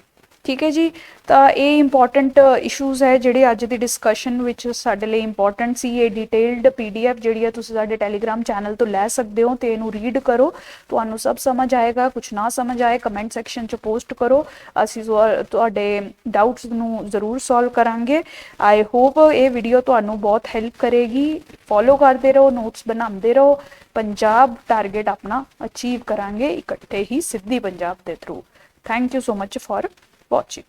ਠੀਕ ਹੈ ਜੀ। ਤਾਂ ਇਹ ਇੰਪੋਰਟੈਂਟ ਇਸ਼ੂਜ਼ ਹੈ ਜਿਹੜੇ ਅੱਜ ਦੀ ਡਿਸਕਸ਼ਨ ਵਿੱਚ ਸਾਡੇ ਲਈ ਇੰਪੋਰਟੈਂਟ ਸੀ। ਇਹ ਡਿਟੇਲਡ PDF ਜਿਹੜੀ ਹੈ ਤੁਸੀਂ ਸਾਡੇ ਟੈਲੀਗ੍ਰਾਮ ਚੈਨਲ ਤੋਂ ਲੈ ਸਕਦੇ ਹੋ ਤੇ ਇਹਨੂੰ ਰੀਡ ਕਰੋ, ਤੁਹਾਨੂੰ ਸਭ ਸਮਝ ਆਏਗਾ। ਕੁਝ ਨਾ ਸਮਝ ਆਏ ਕਮੈਂਟ ਸੈਕਸ਼ਨ 'ਚ ਪੋਸਟ ਕਰੋ, ਅਸੀਂ ਤੁਹਾਡੇ ਡਾਊਟਸ ਨੂੰ ਜ਼ਰੂਰ ਸੋਲਵ ਕਰਾਂਗੇ। ਆਈ ਹੋਪ ਇਹ ਵੀਡੀਓ ਤੁਹਾਨੂੰ ਬਹੁਤ ਹੈਲਪ ਕਰੇਗੀ। ਫੋਲੋ ਕਰਦੇ ਰਹੋ, ਨੋਟਸ ਬਣਾਉਂਦੇ ਰਹੋ। ਪੰਜਾਬ ਟਾਰਗੇਟ ਆਪਣਾ ਅਚੀਵ ਕਰਾਂਗੇ ਇਕੱਠੇ ਹੀ, ਸਿੱਧੀ ਪੰਜਾਬ ਦੇ through. Thank you so much for watching।